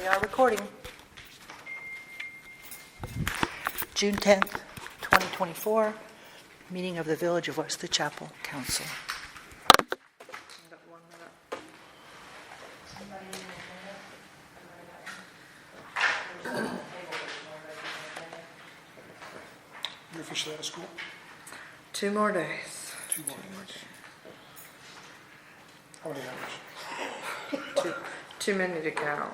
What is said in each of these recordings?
We are recording. June 10th, 2024, meeting of the Village of Wesley Chapel Council. You're officially out of school? 2 more days. 2 more days. How many hours? Too many to count.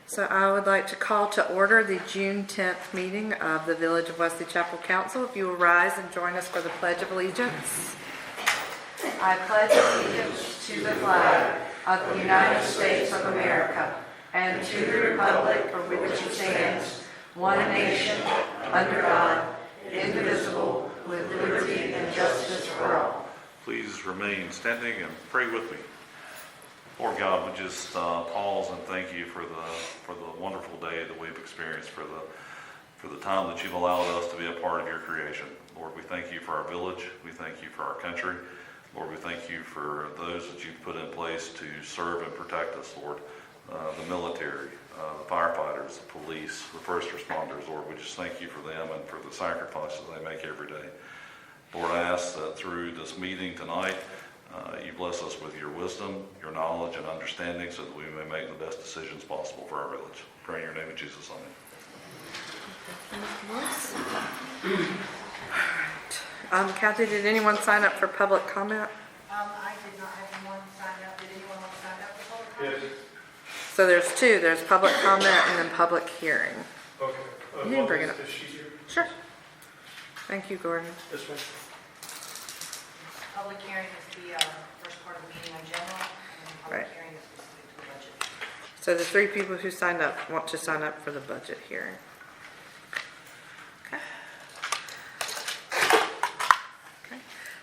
So I would like to call to order the June 10th meeting of the Village of Wesley Chapel Council. If you will rise and join us for the Pledge of Allegiance. I pledge allegiance to the flag of the United States of America and to the republic for which it stands, one nation, under God, indivisible, with liberty and justice for all. Please remain standing and pray with me. Lord God, we just pause and thank you for the wonderful day that we've experienced, for the time that you've allowed us to be a part of your creation. Lord, we thank you for our village. We thank you for our country. Lord, we thank you for those that you've put in place to serve and protect us, Lord. The military, the firefighters, the police, the first responders, Lord, we just thank you for them and for the sacrifices they make every day. Lord, I ask that through this meeting tonight, you bless us with your wisdom, your knowledge, and understanding so that we may make the best decisions possible for our village. Pray in your name of Jesus, amen. Kathy, did anyone sign up for public comment? I did not have anyone sign up. Did anyone want to sign up for public comment? So there's 2. There's public comment and then public hearing. Okay. You didn't bring it up. Is she here? Sure. Thank you, Gordon. This one? Public hearing is the first part of the meeting on general, and then public Right. hearing is specific to the budget. So the 3 people who signed up want to sign up for the budget hearing. Okay. Okay.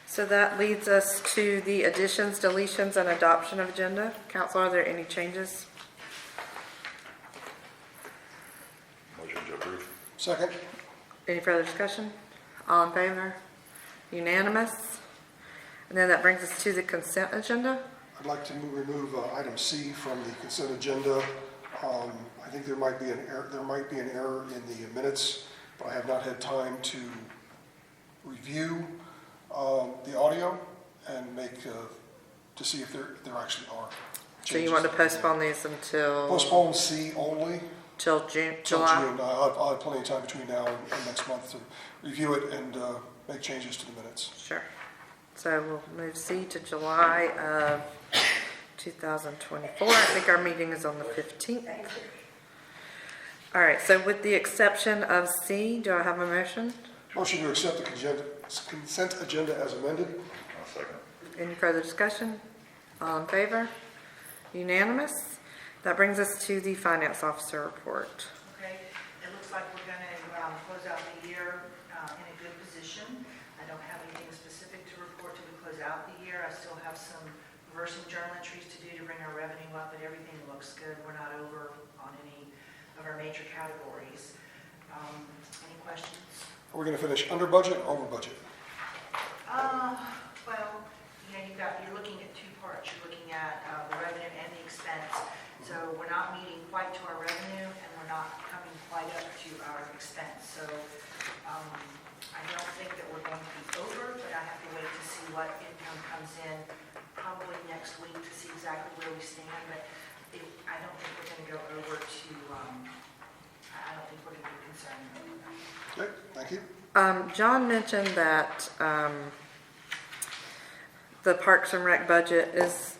So that leads us to the additions, deletions, and adoption of agenda. Council, are there any changes? Motion to approve. Second? Any further discussion? All in favor? Unanimous? And then that brings us to the consent agenda. I'd like to remove item C from the consent agenda. I think there might be an error in the minutes, but I have not had time to review the audio and to see if there actually are So changes. you want to postpone these until? Postpone C only Till June, till July? June. I'll have plenty of time between now and next month to review it and make changes to the minutes. Sure. So we'll move C to July of 2024. I think our meeting is on the 15th. All right, so with the exception of C, do I have a motion? Motion to accept the consent agenda as amended. I'll second. Any further discussion? All in favor? Unanimous? That brings us to the finance officer report. Okay, it looks like we're going to close out the year in a good position. I don't have anything specific to report till we close out the year. I still have some reversing journal entries to do to bring our revenue up, but everything looks good. We're not over on any of our major categories. Any questions? Are we going to finish under budget or over budget? Well, you're looking at 2 parts. You're looking at the revenue and the expense. So we're not meeting quite to our revenue, and we're not coming quite up to our expense. So I don't think that we're going to be over, but I have to wait to see what income comes in probably next week to see exactly where we stand. But I don't think we're going to go over to, I don't think we're going to be concerned. Okay, thank you. John mentioned that the Parks and Rec budget is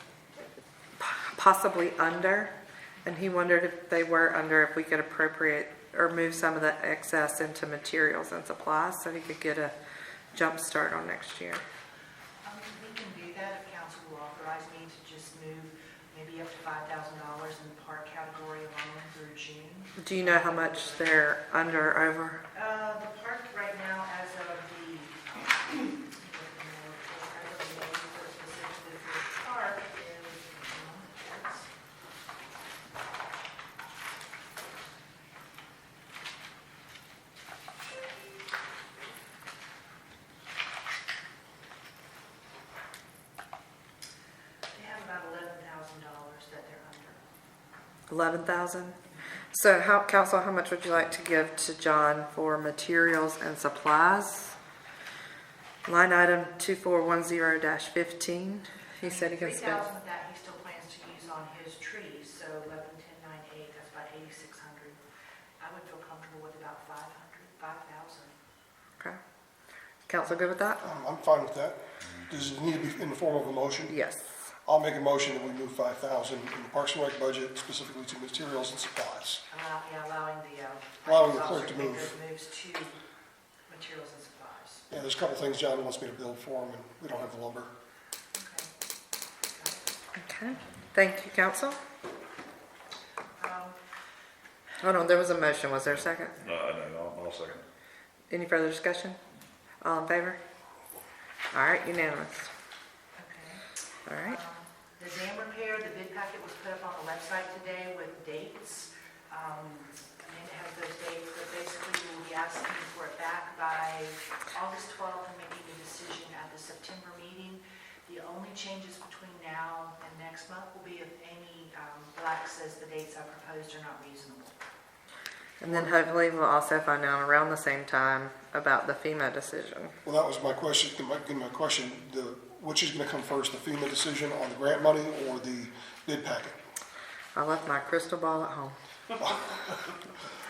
possibly under, and he wondered if they were under, if we could appropriate or move some of the excess into materials and supplies so he could get a jump start on next year. We can do that if council will authorize me to just move maybe up to $5,000 in the park category alone through June. Do you know how much they're under or over? The park right now, as of the, specifically for the park is, they have about $11,000 that they're under. 11,000? So council, how much would you like to give to John for materials and supplies? Line item 2410-15, he said he can spend. 3,000 of that he still plans to use on his trees, so 11, 10, 9, 8, that's about 8,600. I would feel comfortable with about 5,000. Okay. Council good with that? I'm fine with that. Does it need to be in the form of a motion? Yes. I'll make a motion that we move 5,000 in the Parks and Rec budget specifically to materials and supplies. Allowing Allowing the the clerk to make move. those moves to materials and supplies. Yeah, there's a couple things John wants me to build for him, and we don't have the lumber. Okay. Okay. Thank you, council. Um, Hold on, there was a motion. Was there a second? No, I'll second. Any further discussion? All in favor? All right, unanimous. Okay. All right. The dam repair, the bid packet was put up on the website today with dates. Amanda has those dates, but basically we will be asking for it back by August 12th and making a decision at the September meeting. The only changes between now and next month will be if Amy Black says the dates I proposed are not reasonable. And then hopefully we'll also find out around the same time about the FEMA decision. Well, that was my question, my question, which is going to come first, the FEMA decision on the grant money or the bid packet? I left my crystal ball at home.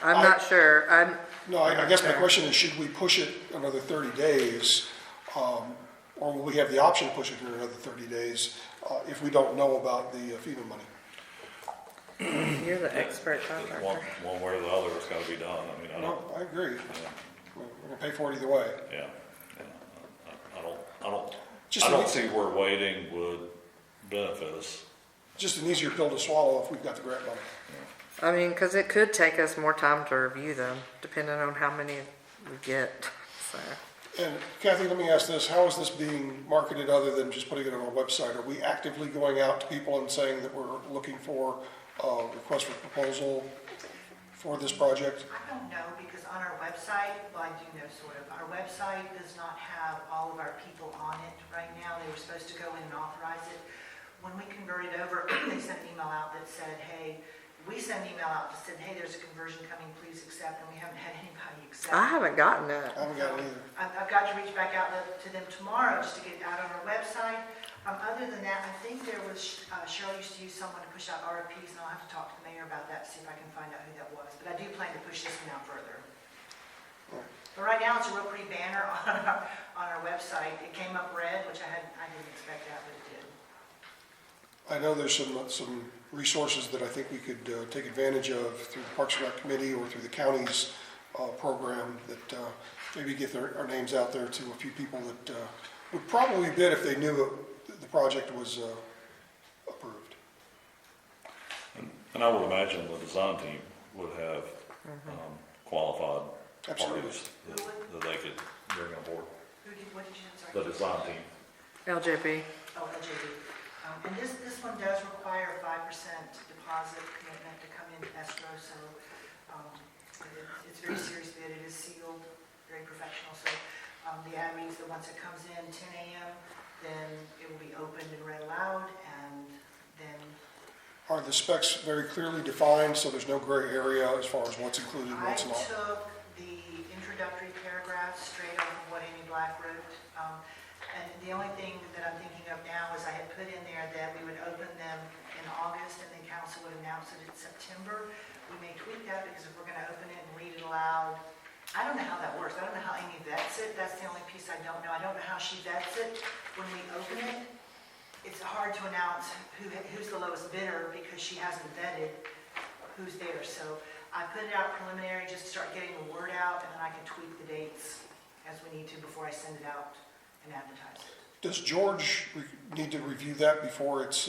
I'm not sure. No, I guess my question is, should we push it another 30 days? Or will we have the option to push it for another 30 days if we don't know about the FEMA money? You're the expert One contractor. one way or the other, it's gotta be done. I mean, I don't, No, I agree. yeah, We're going to pay for it either way. yeah. I don't Just an see where waiting would benefit us. Just an easier pill to swallow if we've got the grant money. I mean, because it could take us more time to review them, depending on how many we get, so. And Kathy, let me ask this, how is this being marketed other than just putting it on our website? Are we actively going out to people and saying that we're looking for a request for proposal for this project? I don't know, because on our website, well, I do know sort of, our website does not have all of our people on it right now. They were supposed to go in and authorize it. When we converted over, they sent an email out that said, hey, we sent an email out that said, hey, there's a conversion coming, please accept, and we haven't had anybody accept. I haven't gotten it. I haven't got it either. I've got to reach back out to them tomorrow just to get it out on our website. Other than that, I think there was, Cheryl used to use someone to push out RFPs, and I'll have to talk to the mayor about that, see if I can find out who that was. But I do plan to push this one out further. But right now, it's a real pretty banner on our website. It came up red, which I didn't expect that, but it did. I know there's some resources that I think we could take advantage of through the Parks and Rec Committee or through the county's program that maybe get our names out there to a few people that would probably bid if they knew the project was approved. And I would imagine the design team would have qualified Absolutely. parties that they could bring on board. What did you, sorry? The design team. LJB. Oh, LJD. And this one does require a 5% deposit commitment to come into escrow, so it's very serious bid. It is sealed, very professional. So the ad reads that once it comes in 10 a.m., then it will be opened and read aloud, and then Are the specs very clearly defined, so there's no gray area as far as what's included and I what's not? took the introductory paragraphs straight off of what Amy Black wrote. And the only thing that I'm thinking of now is I had put in there that we would open them in August and then council would announce it in September. We may tweak that because if we're going to open it and read it aloud, I don't know how that works. I don't know how Amy vets it. That's the only piece I don't know. I don't know how she vets it. When we open it, it's hard to announce who's the lowest bidder because she hasn't vetted who's there. So I put it out preliminary just to start getting the word out, and then I can tweak the dates as we need to before I send it out and advertise it. Does George need to review that before it's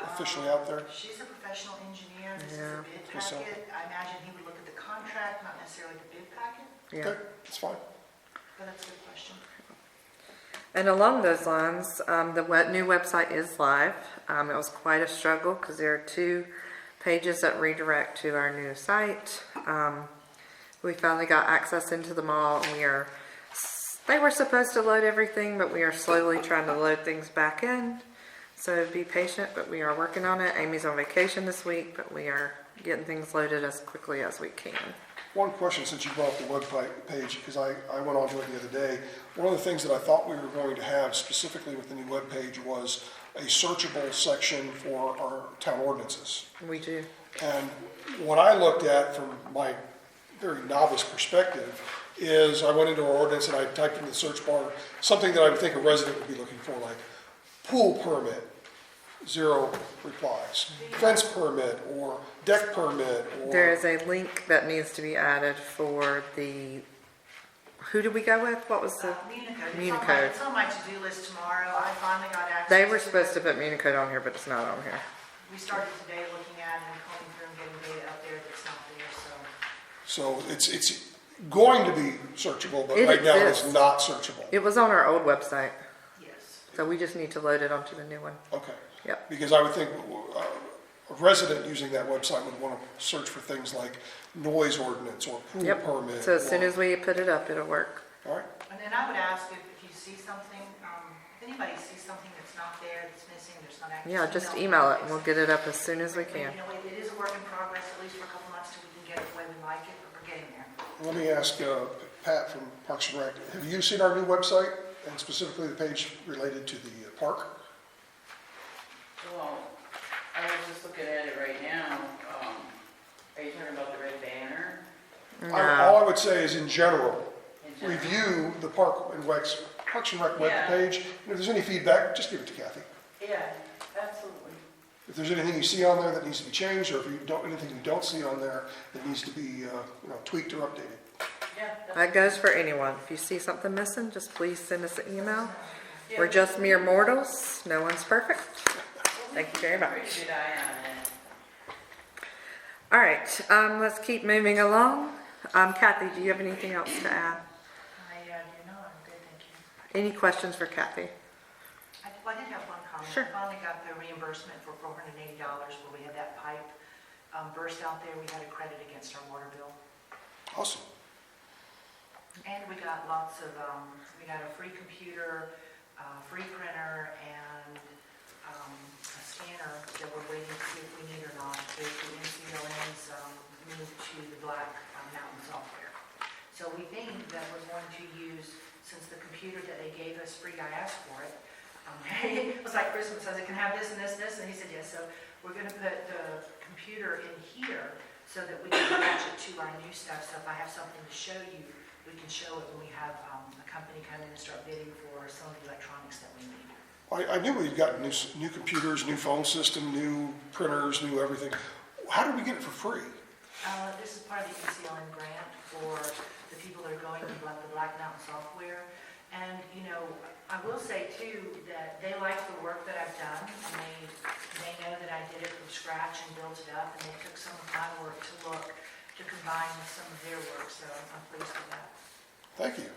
officially out there? She's a professional engineer, this is Yeah, a bid guess so. packet. I imagine he would look at the contract, not necessarily the bid packet, Yeah. Okay, that's fine. but that's a good question. And along those lines, the new website is live. It was quite a struggle because there are 2 pages that redirect to our new site. We finally got access into them all, and they were supposed to load everything, but we are slowly trying to load things back in. So be patient, but we are working on it. Amy's on vacation this week, but we are getting things loaded as quickly as we can. One question, since you brought up the web page, because I went on to it the other day. One of the things that I thought we were going to have specifically with the new web page was a searchable section for our town ordinances. We do. And what I looked at from my very novice perspective is I went into our ordinance and I typed into the search bar something that I would think a resident would be looking for, like pool permit, 0 replies. Fence permit or deck permit or. There is a link that needs to be added for who did we go with? What was the? Municode. It's on my to-do list tomorrow. I finally got access. They were to supposed to it. put Municode on here, but it's not on here. We started today looking at it and combing through and getting data up there that's not there, so. So it's going to be searchable, but It right now it's exists. not searchable. It was on our old website, Yes. so we just need to load it onto the new one. Okay. Yep. Because I would think a resident using that website would want to search for things like noise ordinance or pool Yep. permit. So as soon or- as we put it up, it'll work. All right, And then I would ask if you see something, if anybody sees something that's not there, that's missing, there's not access. Yeah, just email it and we'll get it up as soon as we can. You know, it is a work in progress, at least for a couple months till we can get it the way we like it, but we're getting there. let me ask Pat from Parks and Rec, have you seen our new website and specifically the page related to the park? Well, I was just looking at it right now. Are you talking about the red banner? All I would say is in general, In general? review the Parks and Rec Yeah. webpage, and if there's any feedback, just give it to Kathy. Yeah, absolutely. If there's anything you see on there that needs to be changed, or if anything you don't see on there that needs to be, tweaked or updated. Yeah. That goes for anyone. If you see something missing, just please send us an email. Yeah. We're just mere mortals. No one's perfect. Thank you very much. Pretty good eye on it. All right, let's keep moving along. Kathy, do you have anything else to add? I'm good, thank you. Any questions for Kathy? I did have one comment. Sure. I finally got the reimbursement for $480 where we had that pipe burst out there. We had a credit against our water bill. Awesome. And we got we got a free computer, free printer, and a scanner that we're waiting to see if we need or not. The NCLN's moved to the Black Mountain software. So we think that we're going to use, since the computer that they gave us free, I asked for it. It was like Christmas, I said, can I have this and this and this? And he said, yes. So we're going to put the computer in here so that we can attach it to our new stuff. So if I have something to show you, we can show it when we have a company come in and start bidding for some of the electronics that we need. I knew we've got new computers, new phone system, new printers, new everything. How did we get it for free? This is part of the ECLN grant for the people that are going to the Black Mountain software. And, I will say too, that they like the work that I've done, and they know that I did it from scratch and built it up, and they took some of my work to combine with some of their work, so I'm pleased with that. Thank you.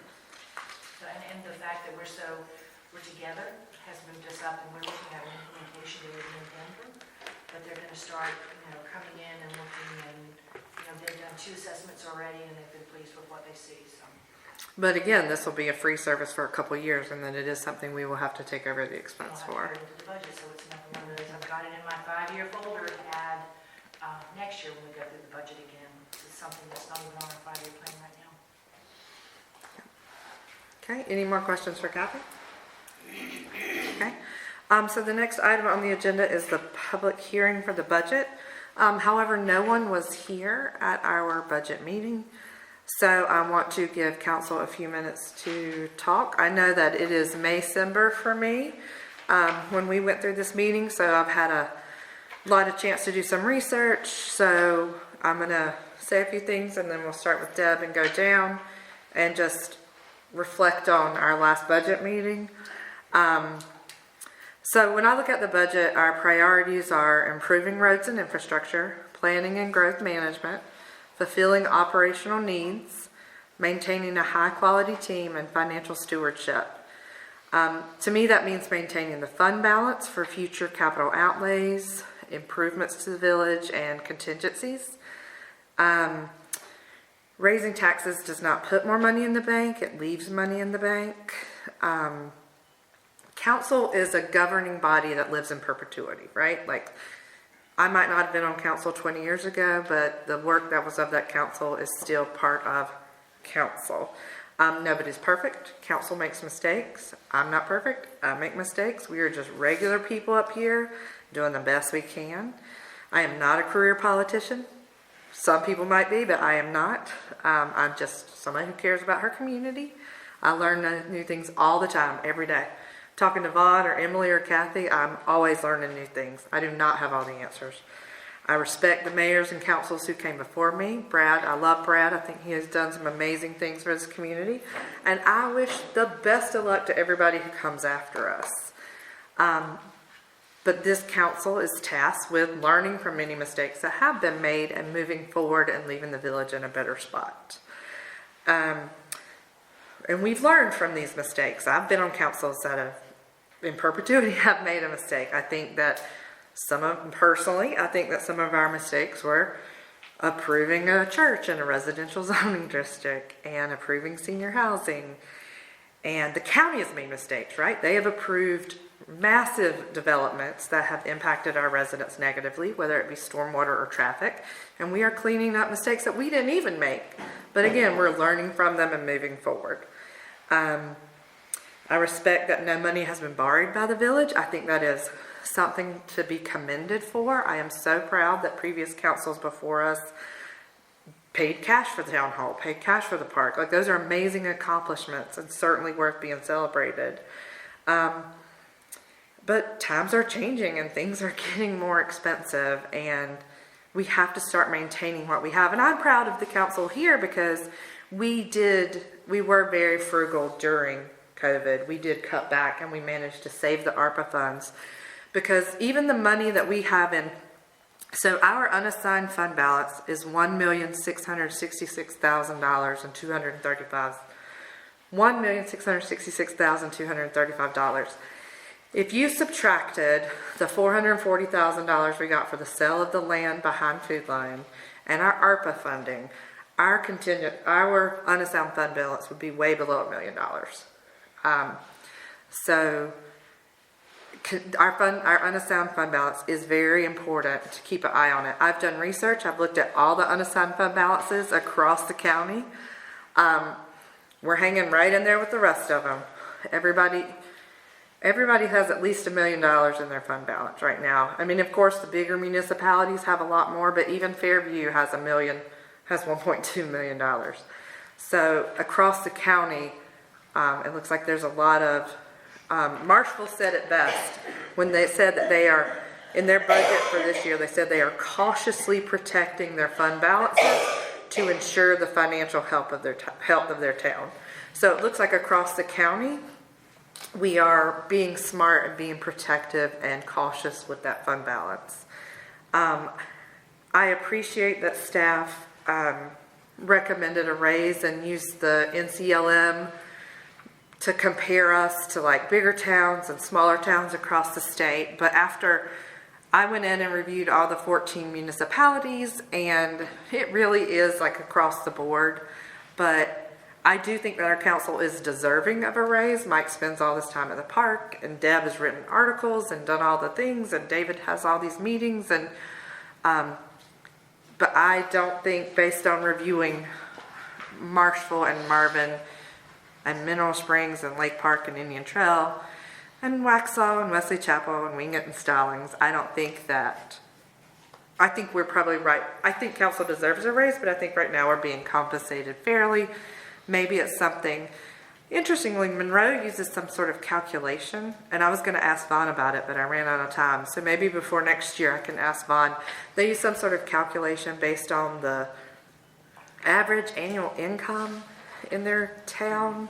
So, and the fact that we're together has moved us up, and we're looking at an implementation day in Denver, but they're gonna start, coming in and looking, and, they've done 2 assessments already, and they've been pleased with what they see, so. But again, this will be a free service for a couple of years, and then it is something we will have to take over the expense I'll for. have to add it into the budget, so it's another one of those, I've got it in my 5-year folder to add next year when we go through the budget again. This is something that's not even on our 5-year plan right now. Okay, any more questions for Kathy? Okay, so the next item on the agenda is the public hearing for the budget. However, no one was here at our budget meeting, so I want to give council a few minutes to talk. I know that it is May-cember for me when we went through this meeting, so I've had a lot of chance to do some research, so I'm gonna say a few things and then we'll start with Deb and go down and just reflect on our last budget meeting. So when I look at the budget, our priorities are improving roads and infrastructure, planning and growth management, fulfilling operational needs, maintaining a high-quality team, and financial stewardship. To me, that means maintaining the fund balance for future capital outlays, improvements to the village, and contingencies. Raising taxes does not put more money in the bank, it leaves money in the bank. Council is a governing body that lives in perpetuity, right? Like, I might not have been on council 20 years ago, but the work that was of that council is still part of council. Nobody's perfect. Council makes mistakes. I'm not perfect. I make mistakes. We are just regular people up here doing the best we can. I am not a career politician. Some people might be, but I am not. I'm just somebody who cares about her community. I learn new things all the time, every day. Talking to Vaughn or Emily or Kathy, I'm always learning new things. I do not have all the answers. I respect the mayors and councils who came before me. Brad, I love Brad. I think he has done some amazing things for his community. And I wish the best of luck to everybody who comes after us. But this council is tasked with learning from many mistakes that have been made and moving forward and leaving the village in a better spot. And we've learned from these mistakes. I've been on councils that have, in perpetuity, have made a mistake. I think that personally, I think that some of our mistakes were approving a church in a residential zoning district and approving senior housing. And the county has made mistakes, right? They have approved massive developments that have impacted our residents negatively, whether it be stormwater or traffic. And we are cleaning up mistakes that we didn't even make. But again, we're learning from them and moving forward. I respect that no money has been borrowed by the village. I think that is something to be commended for. I am so proud that previous councils before us paid cash for the town hall, paid cash for the park. Like, those are amazing accomplishments and certainly worth being celebrated. But times are changing and things are getting more expensive, and we have to start maintaining what we have. And I'm proud of the council here because we were very frugal during COVID. We did cut back and we managed to save the ARPA funds, because even the money that we have in, so our unassigned fund balance is $1,666,235. $1,666,235. If you subtracted the $440,000 we got for the sale of the land behind Food Lion and our ARPA funding, our unassigned fund balance would be way below $1 million. So our unassigned fund balance is very important to keep an eye on it. I've done research. I've looked at all the unassigned fund balances across the county. We're hanging right in there with the rest of them. Everybody has at least $1 million in their fund balance right now. I mean, of course, the bigger municipalities have a lot more, but even Fairview has $1.2 million. So across the county, it looks like there's a lot of, Marshall said it best when they said that they are, in their budget for this year, they said they are cautiously protecting their fund balances to ensure the financial health of their town. So it looks like across the county, we are being smart and being protective and cautious with that fund balance. I appreciate that staff recommended a raise and used the NCLM to compare us to like bigger towns and smaller towns across the state. But after I went in and reviewed all the 14 municipalities, and it really is like across the board. But I do think that our council is deserving of a raise. Mike spends all this time at the park, and Deb has written articles and done all the things, and David has all these meetings. And but I don't think, based on reviewing Marshville and Marvin and Mineral Springs and Lake Park and Indian Trail and Waxhaw and Wesley Chapel and Wingate and Stallings, I think we're probably right. I think council deserves a raise, but I think right now we're being compensated fairly. Maybe it's something, interestingly, Monroe uses some sort of calculation, and I was going to ask Vaughn about it, but I ran out of time. So maybe before next year I can ask Vaughn. They use some sort of calculation based on the average annual income in their town,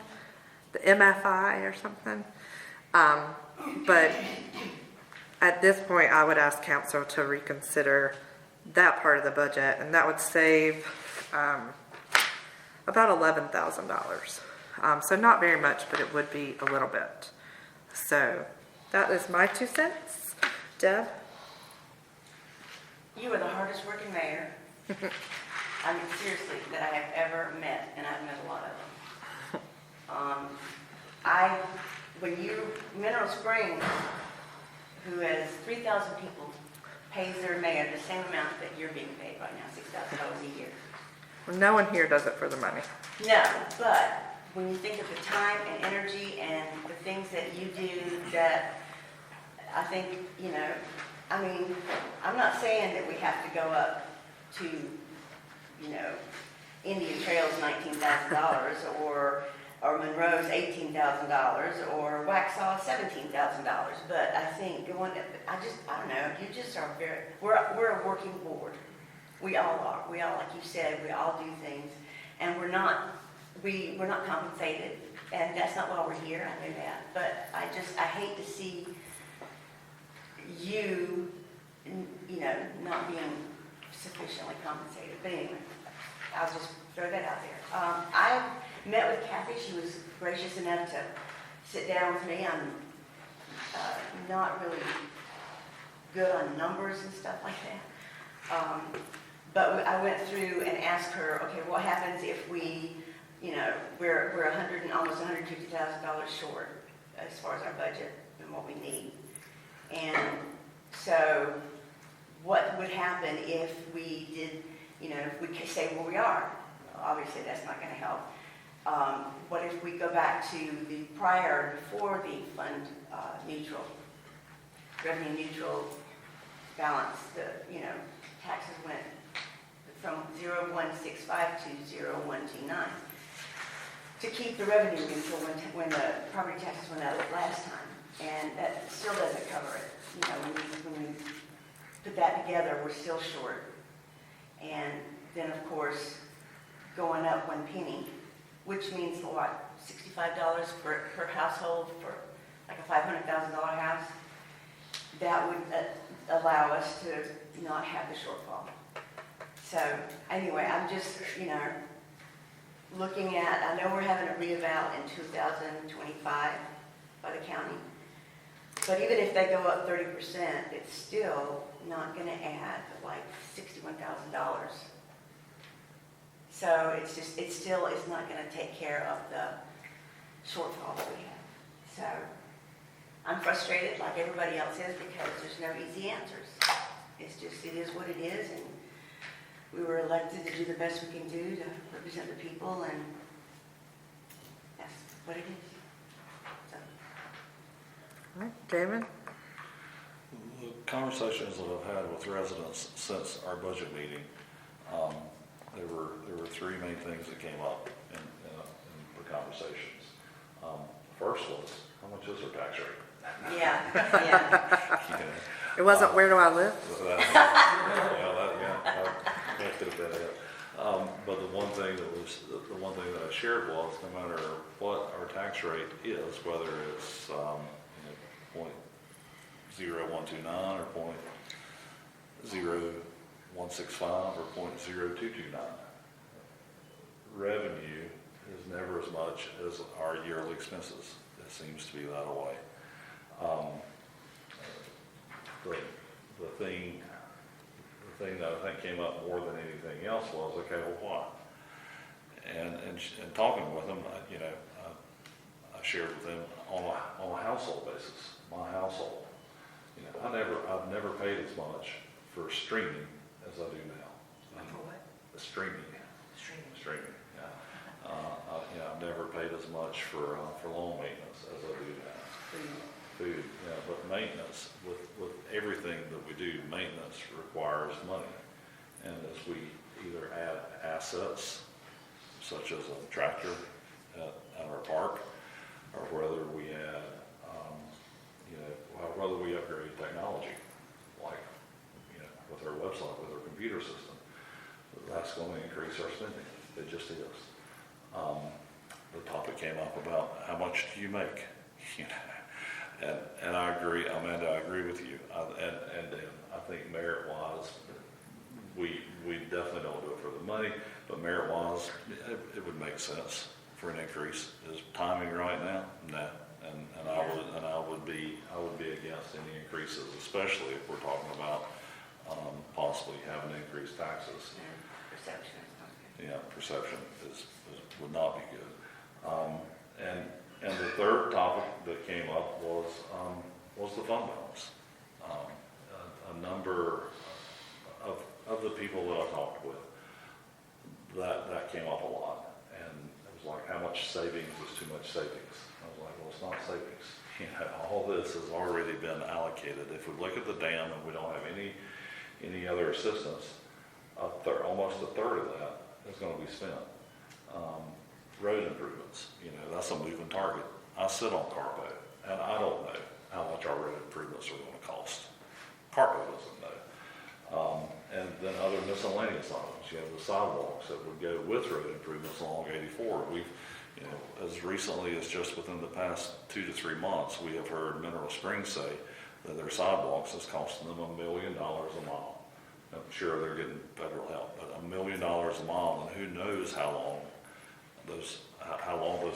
the MFI or something. But at this point, I would ask council to reconsider that part of the budget, and that would save about $11,000. So not very much, but it would be a little bit. So that is my 2 cents. Deb? You are the hardest working mayor, I mean, seriously, that I have ever met, and I've met a lot of them. Mineral Springs, who has 3,000 people, pays their mayor the same amount that you're being paid right now, $6,000 a year. Well, no one here does it for the money. No, but when you think of the time and energy and the things that you do, that I think, I mean, I'm not saying that we have to go up to, Indian Trail's $19,000 or Monroe's $18,000 or Waxhaw $17,000. But I think I don't know, you just are we're a working board. We all are. We all, like you said, we all do things, and we're not compensated, and that's not why we're here. I know that, but I hate to see you, not being sufficiently compensated. But anyway, I'll just throw that out there. I met with Kathy. She was gracious enough to sit down with me. I'm not really good on numbers and stuff like that. But I went through and asked her, okay, what happens if we, we're almost $150,000 short as far as our budget and what we need. And so what would happen if we did, if we could stay where we are? Obviously, that's not going to help. What if we go back to the before the fund revenue neutral balance, taxes went from 0.165 to 0.129 to keep the revenue neutral when the property taxes went up last time. And that still doesn't cover it. When we put that together, we're still short. And then, of course, going up 1 penny, which means what, $65 per household for like a $500,000 house, that would allow us to not have the shortfall. So anyway, I'm just, looking at, I know we're having a reeval in 2025 by the county, but even if they go up 30%, it's still not going to add like $61,000. So it still is not going to take care of the shortfall that we have. So I'm frustrated like everybody else is because there's no easy answers. It is what it is, and we were elected to do the best we can do to represent the people, and that's what it is. So. All right, David? The conversations that I've had with residents since our budget meeting, there were 3 main things that came up in the conversations. First was, how much is our tax rate? Yeah. It wasn't where do I live? That could have been it. But the one thing that I shared was, no matter what our tax rate is, whether it's 0.0129 or 0.0165 or 0.0229, revenue is never as much as our yearly expenses. It seems to be that way. The thing that I think came up more than anything else was, okay, well, why? And talking with them, I shared with them on a household basis. My household, I've never paid as much for streaming as I do now. For what? Streaming. Streaming. Yeah. I've never paid as much for lawn maintenance as I do now. Food, yeah, but maintenance, with everything that we do, maintenance requires money. And as we either add assets, such as a tractor at our park, or whether we add, whether we upgrade technology, like, with our website, with our computer system, that's going to increase our spending. It just is. The topic came up about how much do you make? And I agree, Amanda, I agree with you. And Dan, I think merit-wise, we definitely don't do it for the money, but merit-wise, it would make sense for an increase. Is timing right now? No. And I would be against any increases, especially if we're talking about possibly having increased taxes. Perception is not good. Yeah, perception would not be good. And the third topic that came up was the fund balance. A number of the people that I talked with, that came up a lot. And it was like, how much savings is too much savings? I was like, well, it's not savings. You know, all this has already been allocated. If we look at the dam and we don't have any other assistance, almost a third of that is going to be spent. Road improvements, you know, that's a moving target. I sit on Carpo, and I don't know how much our road improvements are going to cost. Carpo doesn't know. And then other miscellaneous items, you have the sidewalks that would go with road improvements along 84. We've, you know, as recently as just within the past 2 to 3 months, we have heard Mineral Springs say that their sidewalks is costing them $1 million a mile. I'm sure they're getting federal help, but $1 million a mile, and who knows how long those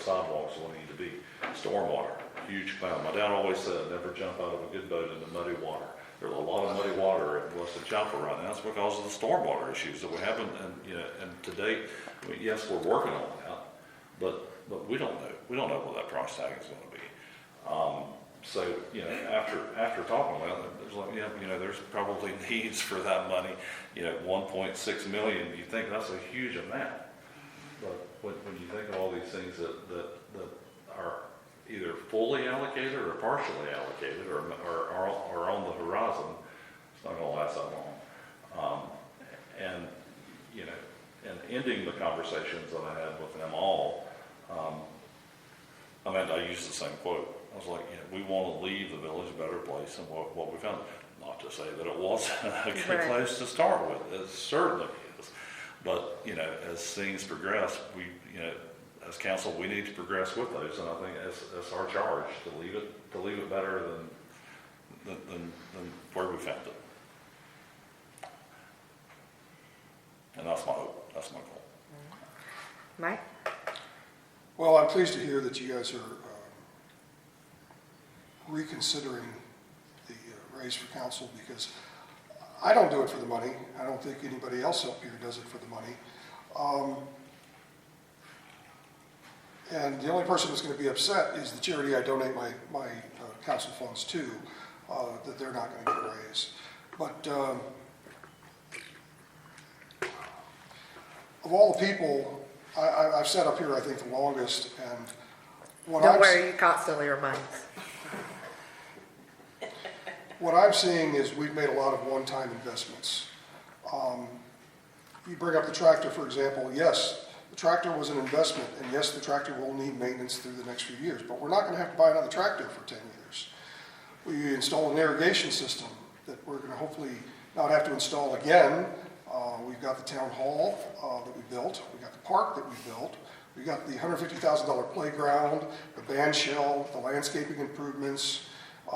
sidewalks will need to be. Stormwater, huge cloud. My dad always said, never jump out of a good boat into muddy water. There's a lot of muddy water at Weston Chapel right now. That's because of the stormwater issues that we have, and to date, yes, we're working on that, but we don't know. We don't know what that price tag is going to be. So, you know, after talking about it, there's like, you know, there's probably needs for that money. You know, 1.6 million. You think that's a huge amount, but when you think of all these things that are either fully allocated or partially allocated or are on the horizon, it's not going to last that long. And you know, and ending the conversations that I had with them all, I used the same quote. I was like, we want to leave the village a better place than what we found. Not to say that it wasn't a good place to start with. It certainly is. But, you know, as things progress, we, you know, as council, we need to progress with those. And I think that's our charge, to leave it better than where we found it. And that's my hope. That's my goal. Mike? Well, I'm pleased to hear that you guys are reconsidering the raise for council, because I don't do it for the money. I don't think anybody else up here does it for the money. And the only person that's going to be upset is the charity I donate my council funds to, that they're not going to get a raise. But of all the people, I've sat up here, I think, the longest, and Don't worry, you constantly remind us. What I'm seeing is we've made a lot of one-time investments. You bring up the tractor, for example. Yes, the tractor was an investment, and yes, the tractor will need maintenance through the next few years, but we're not going to have to buy another tractor for 10 years. We installed an irrigation system that we're going to hopefully not have to install again. We've got the town hall that we built. We've got the park that we built. We've got the $150,000 playground, the band shell, the landscaping improvements.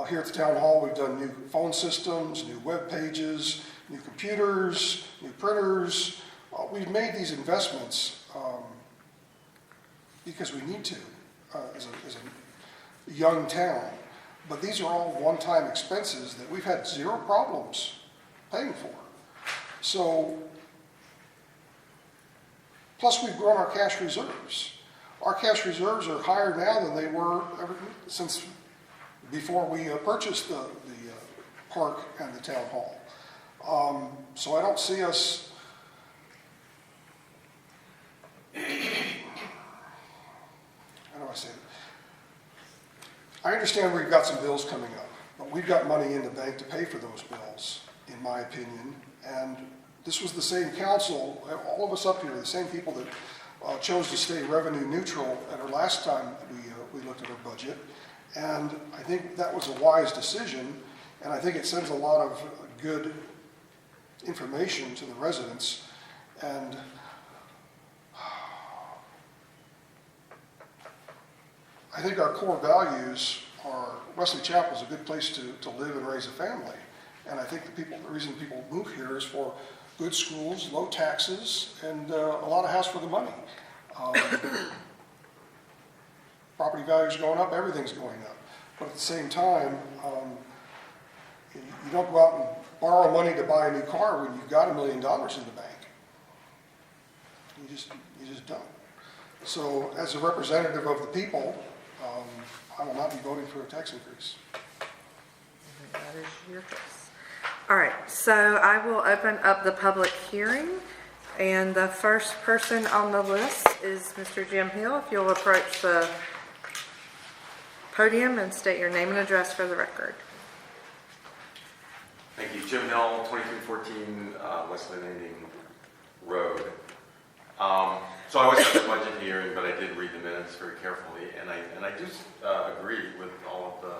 Here at the town hall, we've done new phone systems, new web pages, new computers, new printers. We've made these investments because we need to as a young town. But these are all one-time expenses that we've had zero problems paying for. So, plus we've grown our cash reserves. Our cash reserves are higher now than they were since before we purchased the park and the town hall. So I don't see us, how do I say it? I understand we've got some bills coming up, but we've got money in the bank to pay for those bills, in my opinion. And this was the same council, all of us up here, the same people that chose to stay revenue neutral at our last time we looked at our budget. And I think that was a wise decision, and I think it sends a lot of good information to the residents. And I think our core values are Wesley Chapel is a good place to live and raise a family. And I think the reason people move here is for good schools, low taxes, and a lot of house for the money. Property values going up, everything's going up. But at the same time, you don't go out and borrow money to buy a new car when you've got $1 million in the bank. You just don't. So as a representative of the people, I will not be voting for a tax increase. That is your choice. All right, so I will open up the public hearing, and the first person on the list is Mr. Jim Hill. If you'll approach the podium and state your name and address for the record. Thank you. Jim Hill, 2214 West Landing Road. So I wasn't at the budget hearing, but I did read the minutes very carefully, and I do agree with all of the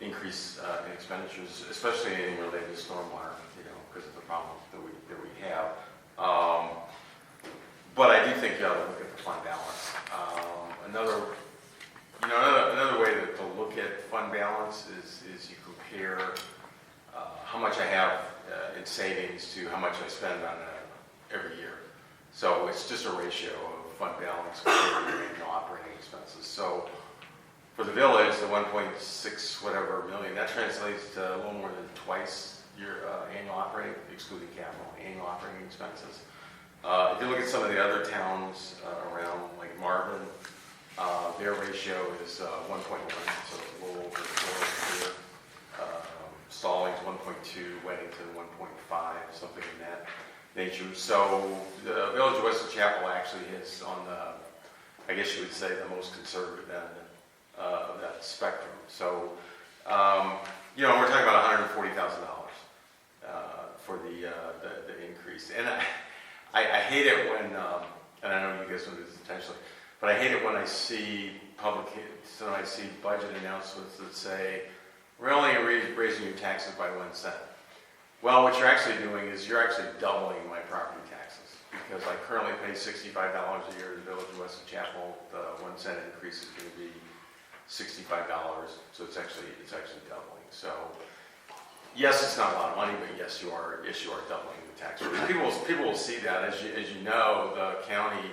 increase in expenditures, especially anything related to stormwater, because of the problems that we have. But I do think you ought to look at the fund balance. Another way to look at fund balance is you compare how much I have in savings to how much I spend on every year. So it's just a ratio of fund balance compared to your annual operating expenses. So for the village, the 1.6 whatever million, that translates to a little more than twice your annual operating, excluding capital, annual operating expenses. If you look at some of the other towns around, like Marvin, their ratio is 1.1, so a little over here. Stallings 1.2, Weddington 1.5, something in that nature. So the Village of Wesley Chapel actually is on the, I guess you would say, the most conservative end of that spectrum. So, we're talking about $140,000 for the increase. And I hate it when, and I know you guys don't do this intentionally, but I hate it when I see budget announcements that say, we're only raising your taxes by 1 cent. Well, what you're actually doing is you're actually doubling my property taxes, because I currently pay $65 a year to the Village of Wesley Chapel. The 1 cent increase is going to be $65, so it's actually doubling. So yes, it's not a lot of money, but yes, you are doubling the tax rate. People will see that. As you know, the county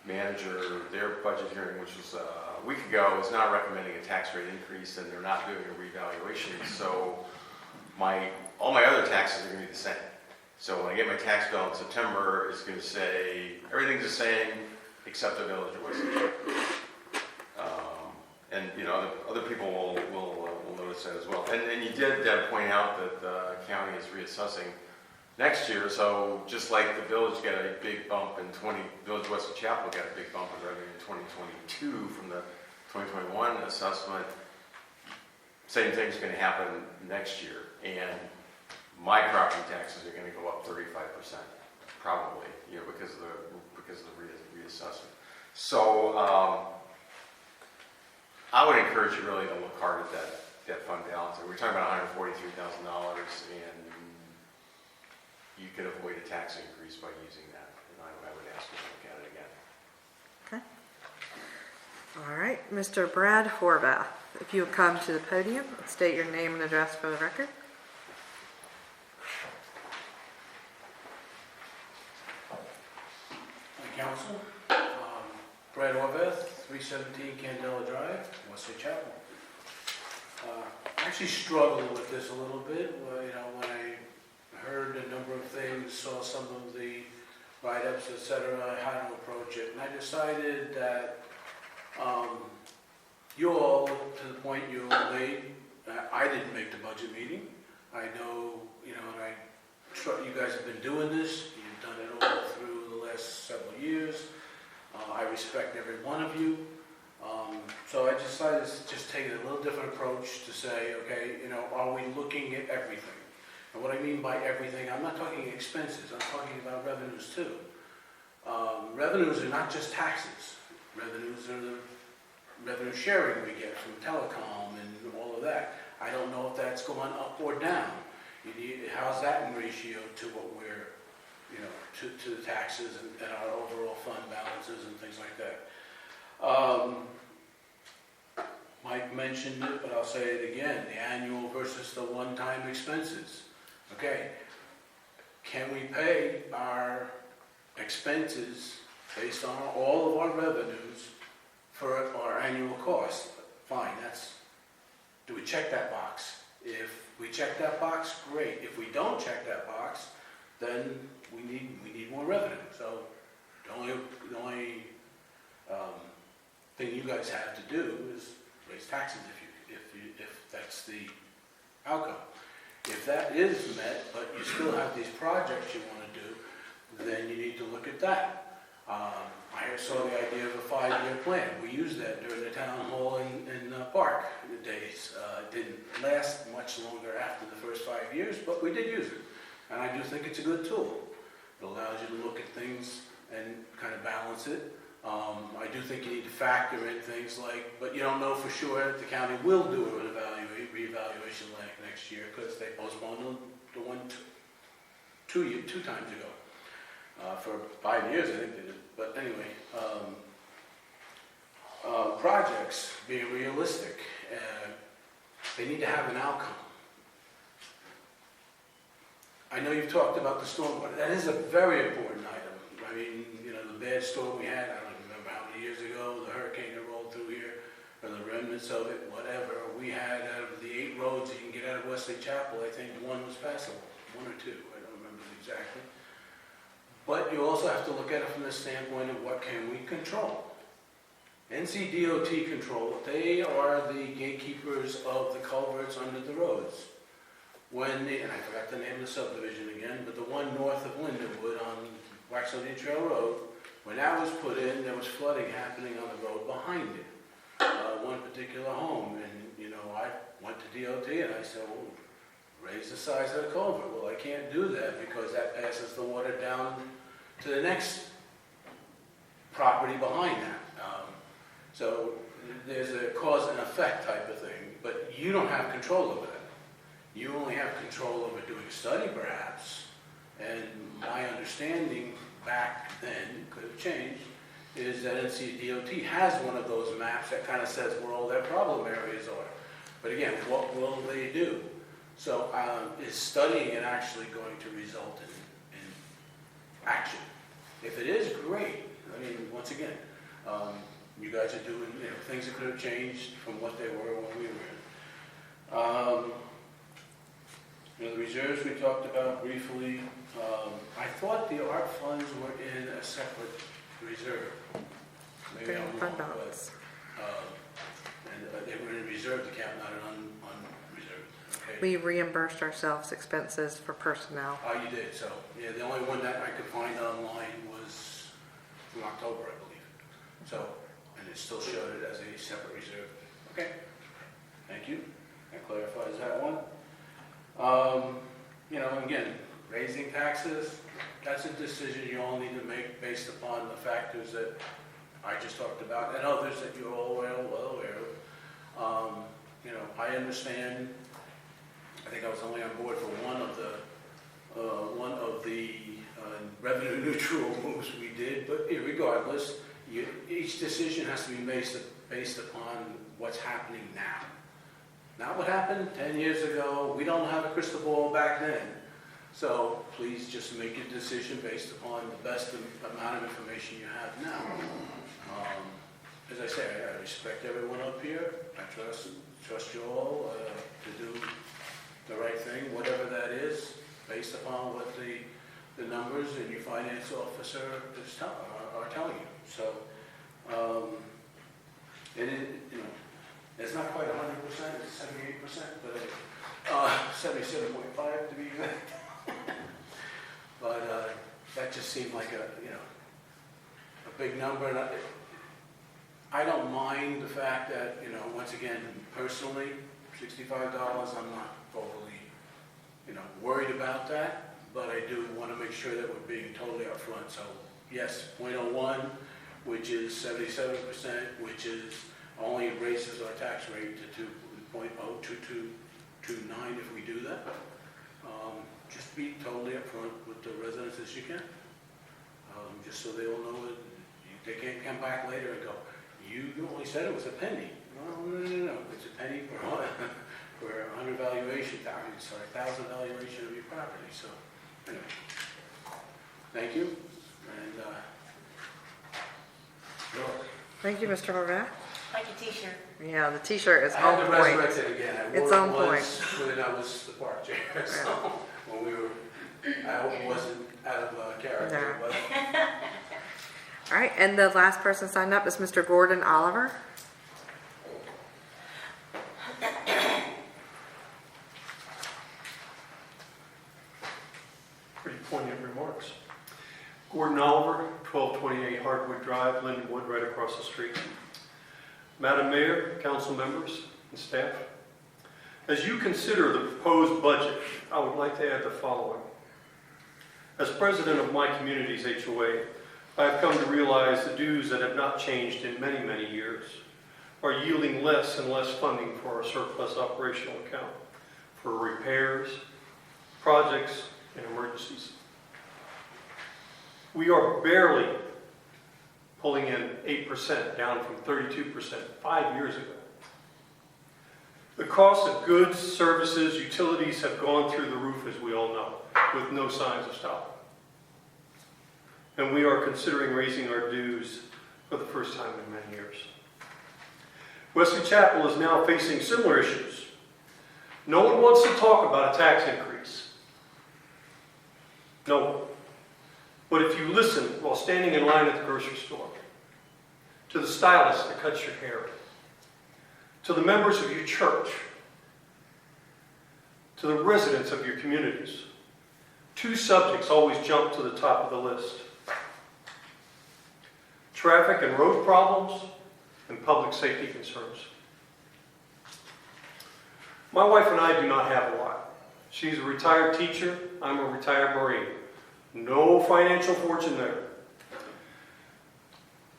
manager, their budget hearing, which was a week ago, is not recommending a tax rate increase, and they're not doing a revaluation. So all my other taxes are going to be the same. So when I get my tax bill in September, it's going to say everything's the same except the Village of Wesley Chapel. And other people will notice that as well. And you did point out that the county is reassessing next year. So just like the village got a big bump in Village of Wesley Chapel got a big bump in revenue in 2022 from the 2021 assessment, same thing's going to happen next year. And my property taxes are going to go up 35%, probably, because of the reassessment. So I would encourage you really to look hard at that fund balance. We're talking about $143,000, and you could avoid a tax increase by using that. And I would ask you to look at it again. Okay. All right, Mr. Brad Horvath, if you would come to the podium and state your name and address for the record. Council, Brad Horvath, 317 Candela Drive, Wesley Chapel. I actually struggled with this a little bit. When I heard a number of things, saw some of the write-ups, etc., how to approach it, and I decided that you all, to the point you made, I didn't make the budget meeting. I know, and you guys have been doing this. You've done it all through the last several years. I respect every one of you. So I decided to just take a little different approach to say, okay, are we looking at everything? And what I mean by everything, I'm not talking expenses, I'm talking about revenues too. Revenues are not just taxes. Revenues are the revenue sharing we get from telecom and all of that. I don't know if that's going up or down. How's that in ratio to what we're, to the taxes and our overall fund balances and things like that. My Mike mentioned it, but I'll say it again, the annual versus the one-time expenses. Okay, can we pay our expenses based on all of our revenues for our annual cost? Fine, do we check that box? If we check that box, great. If we don't check that box, then we need more revenue. So the only thing you guys have to do is raise taxes if that's the outcome. If that is met, but you still have these projects you want to do, then you need to look at that. I saw the idea of a 5-year plan. We used that during the town hall in Park days. It didn't last much longer after the first 5 years, but we did use it. And I do think it's a good tool. It allows you to look at things and kind of balance it. I do think you need to factor in things like, but you don't know for sure that the county will do an reevaluation next year because they postponed the one two times ago. For 5 years, I think they did. But anyway, projects, being realistic, they need to have an outcome. I know you've talked about the stormwater. That is a very important item. I mean, the bad storm we had, I don't remember how many years ago, the hurricane that rolled through here, or the remnants of it, whatever. We had, out of the 8 roads you can get out of Wesley Chapel, I think 1 was passable, 1 or 2, I don't remember exactly. But you also have to look at it from the standpoint of what can we control. NCDOT control, they are the gatekeepers of the culverts under the roads. And I forgot the name of the subdivision again, but the one north of Lindenwood on Waxahachie Trail Road, when that was put in, there was flooding happening on the road behind it. One particular home, and I went to DOT and I said, well, raise the size of the culvert. Well, I can't do that because that passes the water down to the next property behind that. So there's a cause and effect type of thing, but you don't have control over that. You only have control over doing a study perhaps, and my understanding back then, could have changed, is that NCDOT has one of those maps that kind of says where all their problem areas are. But again, what will they do? So is studying it actually going to result in action? If it is, great. I mean, once again, you guys are doing things that could have changed from what they were when we were in. The reserves we talked about briefly. I thought the art funds were in a separate reserve. Maybe They're in I'm fund wrong, balance. but they were in a reserved account, not an unreserved. Okay. We reimbursed ourselves expenses for personnel. Oh, you did, so, yeah, the only one that I could find online was from October, I believe. So, and it still showed it as a separate reserve. Okay, thank you. That clarifies that one. Again, raising taxes, that's a decision you all need to make based upon the factors that I just talked about and others that you're all well aware of. I understand, I think I was only on board for one of the revenue neutral moves we did, but regardless, each decision has to be based upon what's happening now. Not what happened 10 years ago. We don't have a crystal ball back then. So please just make your decision based upon the best amount of information you have now. As I say, I respect everyone up here. I trust you all to do the right thing, whatever that is, based upon what the numbers and your finance officer are telling you. So it is, it's not quite 100%, it's 78%, but 77.5 to be exact. But that just seemed like a big number. And I don't mind the fact that, once again, personally, $65, I'm not overly, worried about that. But I do want to make sure that we're being totally upfront. So yes, 0.01, which is 77%, which is only raises our tax rate to 2.02229 if we do that. Just be totally upfront with the residents as you can, just so they all know that they can't come back later and go, You only said it was a penny. No, it's a penny for a 100 valuation, sorry, 1,000 valuation of your property, so, anyway. Thank you, and, George. Thank you, Mr. Horvath. Like a t-shirt. Yeah, the t-shirt is I had on to point. resurrect it again. I It's wore on it point. once when I was the park chair, so, when we were, I hope it wasn't out of character, No. but All right, and the last person signed up is Mr. Gordon Oliver. Pretty poignant remarks. Gordon Oliver, 1228 Hardwood Drive, Lindenwood, right across the street. Madam Mayor, council members, and staff, as you consider the proposed budget, I would like to add the following. As president of my community's HOA, I have come to realize the dues that have not changed in many, many years are yielding less and less funding for our surplus operational account for repairs, projects, and emergencies. We are barely pulling in 8%, down from 32% 5 years ago. The cost of goods, services, utilities have gone through the roof, as we all know, with no signs of stopping. And we are considering raising our dues for the first time in many years. Wesley Chapel is now facing similar issues. No one wants to talk about a tax increase. No one. But if you listen while standing in line at the grocery store, to the stylist that cuts your hair, to the members of your church, to the residents of your communities, two subjects always jump to the top of the list: traffic and road problems and public safety concerns. My wife and I do not have a lot. She's a retired teacher, I'm a retired Marine. No financial fortune there.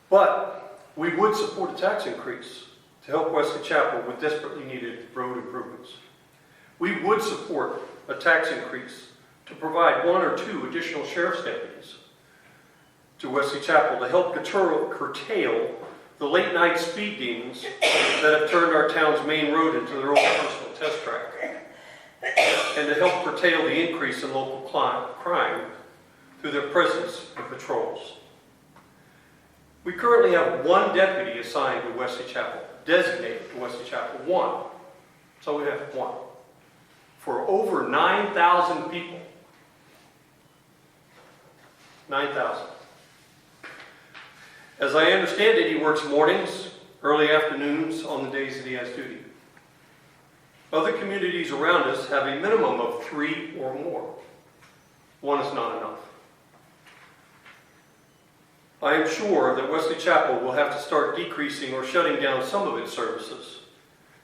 But we would support a tax increase to help Wesley Chapel with desperately needed road improvements. We would support a tax increase to provide 1 or 2 additional sheriff's deputies to Wesley Chapel to help curtail the late night speed demons that have turned our town's main road into their own personal test track, and to help curtail the increase in local crime through their presence and patrols. We currently have 1 deputy assigned to Wesley Chapel, designated to Wesley Chapel, 1. So we have 1. For over 9,000 people. 9,000. As I understand it, he works mornings, early afternoons on the days that he has duty. Other communities around us have a minimum of 3 or more. 1 is not enough. I am sure that Wesley Chapel will have to start decreasing or shutting down some of its services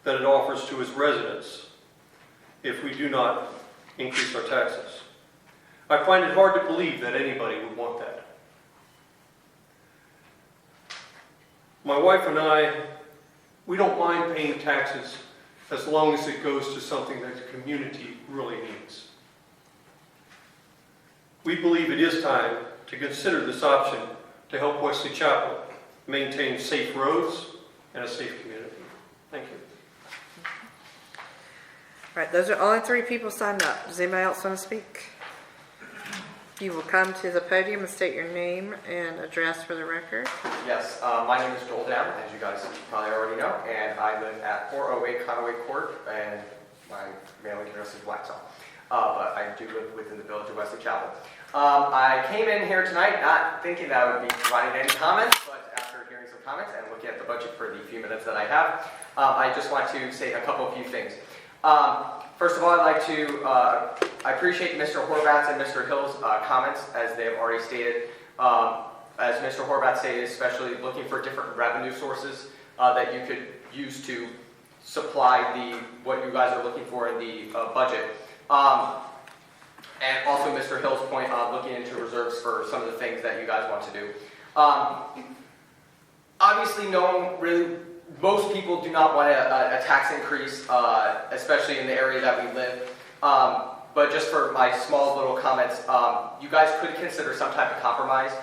that it offers to its residents if we do not increase our taxes. I find it hard to believe that anybody would want that. My wife and I, we don't mind paying taxes as long as it goes to something that the community really needs. We believe it is time to consider this option to help Wesley Chapel maintain safe roads and a safe community. Thank you. All right, those are only 3 people signed up. Does anybody else want to speak? You will come to the podium and state your name and address for the record. Yes, my name is Joel Down, as you guys probably already know, and I live at 408 Conway Court, and my mailing address is Waxhaw. But I do live within the village of Wesley Chapel. I came in here tonight not thinking that I would be providing any comments, but after hearing some comments and looking at the budget for the few minutes that I have, I just want to say a couple of few things. First of all, I'd like to, I appreciate Mr. Horvath's and Mr. Hill's comments, as they have already stated. As Mr. Horvath stated, especially looking for different revenue sources that you could use to supply what you guys are looking for in the budget. And also Mr. Hill's point on looking into reserves for some of the things that you guys want to do. Obviously, most people do not want a tax increase, especially in the area that we live. But just for my small little comments, you guys could consider some type of compromise.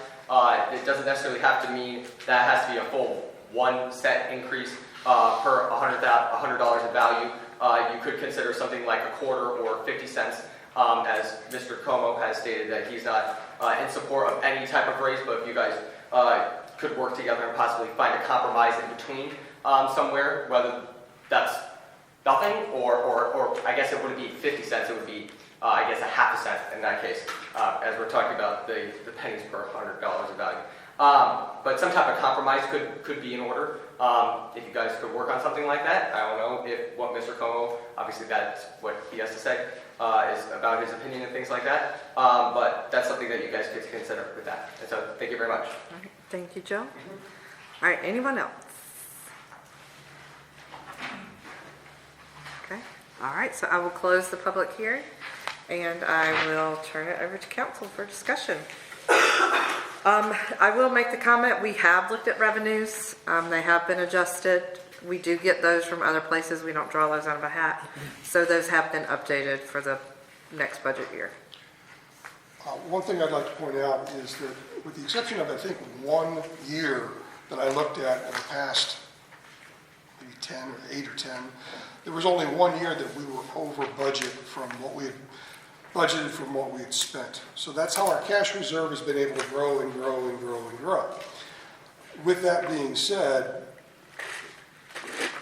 It doesn't necessarily have to mean that it has to be a full 1 cent increase per $100 in value. You could consider something like a quarter or 50 cents, as Mr. Como has stated that he's not in support of any type of raise, but if you guys could work together and possibly find a compromise in between somewhere, whether that's nothing or I guess it wouldn't be 50 cents, it would be I guess a half a cent in that case, as we're talking about the pennies per $100 of value. But some type of compromise could be in order. If you guys could work on something like that. I don't know if what Mr. Como, obviously that's what he has to say, is about his opinion and things like that. But that's something that you guys could consider with that. And so thank you very much. All right, thank you, Joe. All right, anyone else? Okay, all right, so I will close the public hearing, and I will turn it over to council for discussion. I will make the comment, we have looked at revenues. They have been adjusted. We do get those from other places. We don't draw those out of a hat. So those have been updated for the next budget year. One thing I'd like to point out is that with the exception of, I think, 1 year that I looked at in the past, maybe 10 or 8 or 10, there was only 1 year that we were over budget from what we had budgeted from what we had spent. So that's how our cash reserve has been able to grow and grow and grow and grow. With that being said,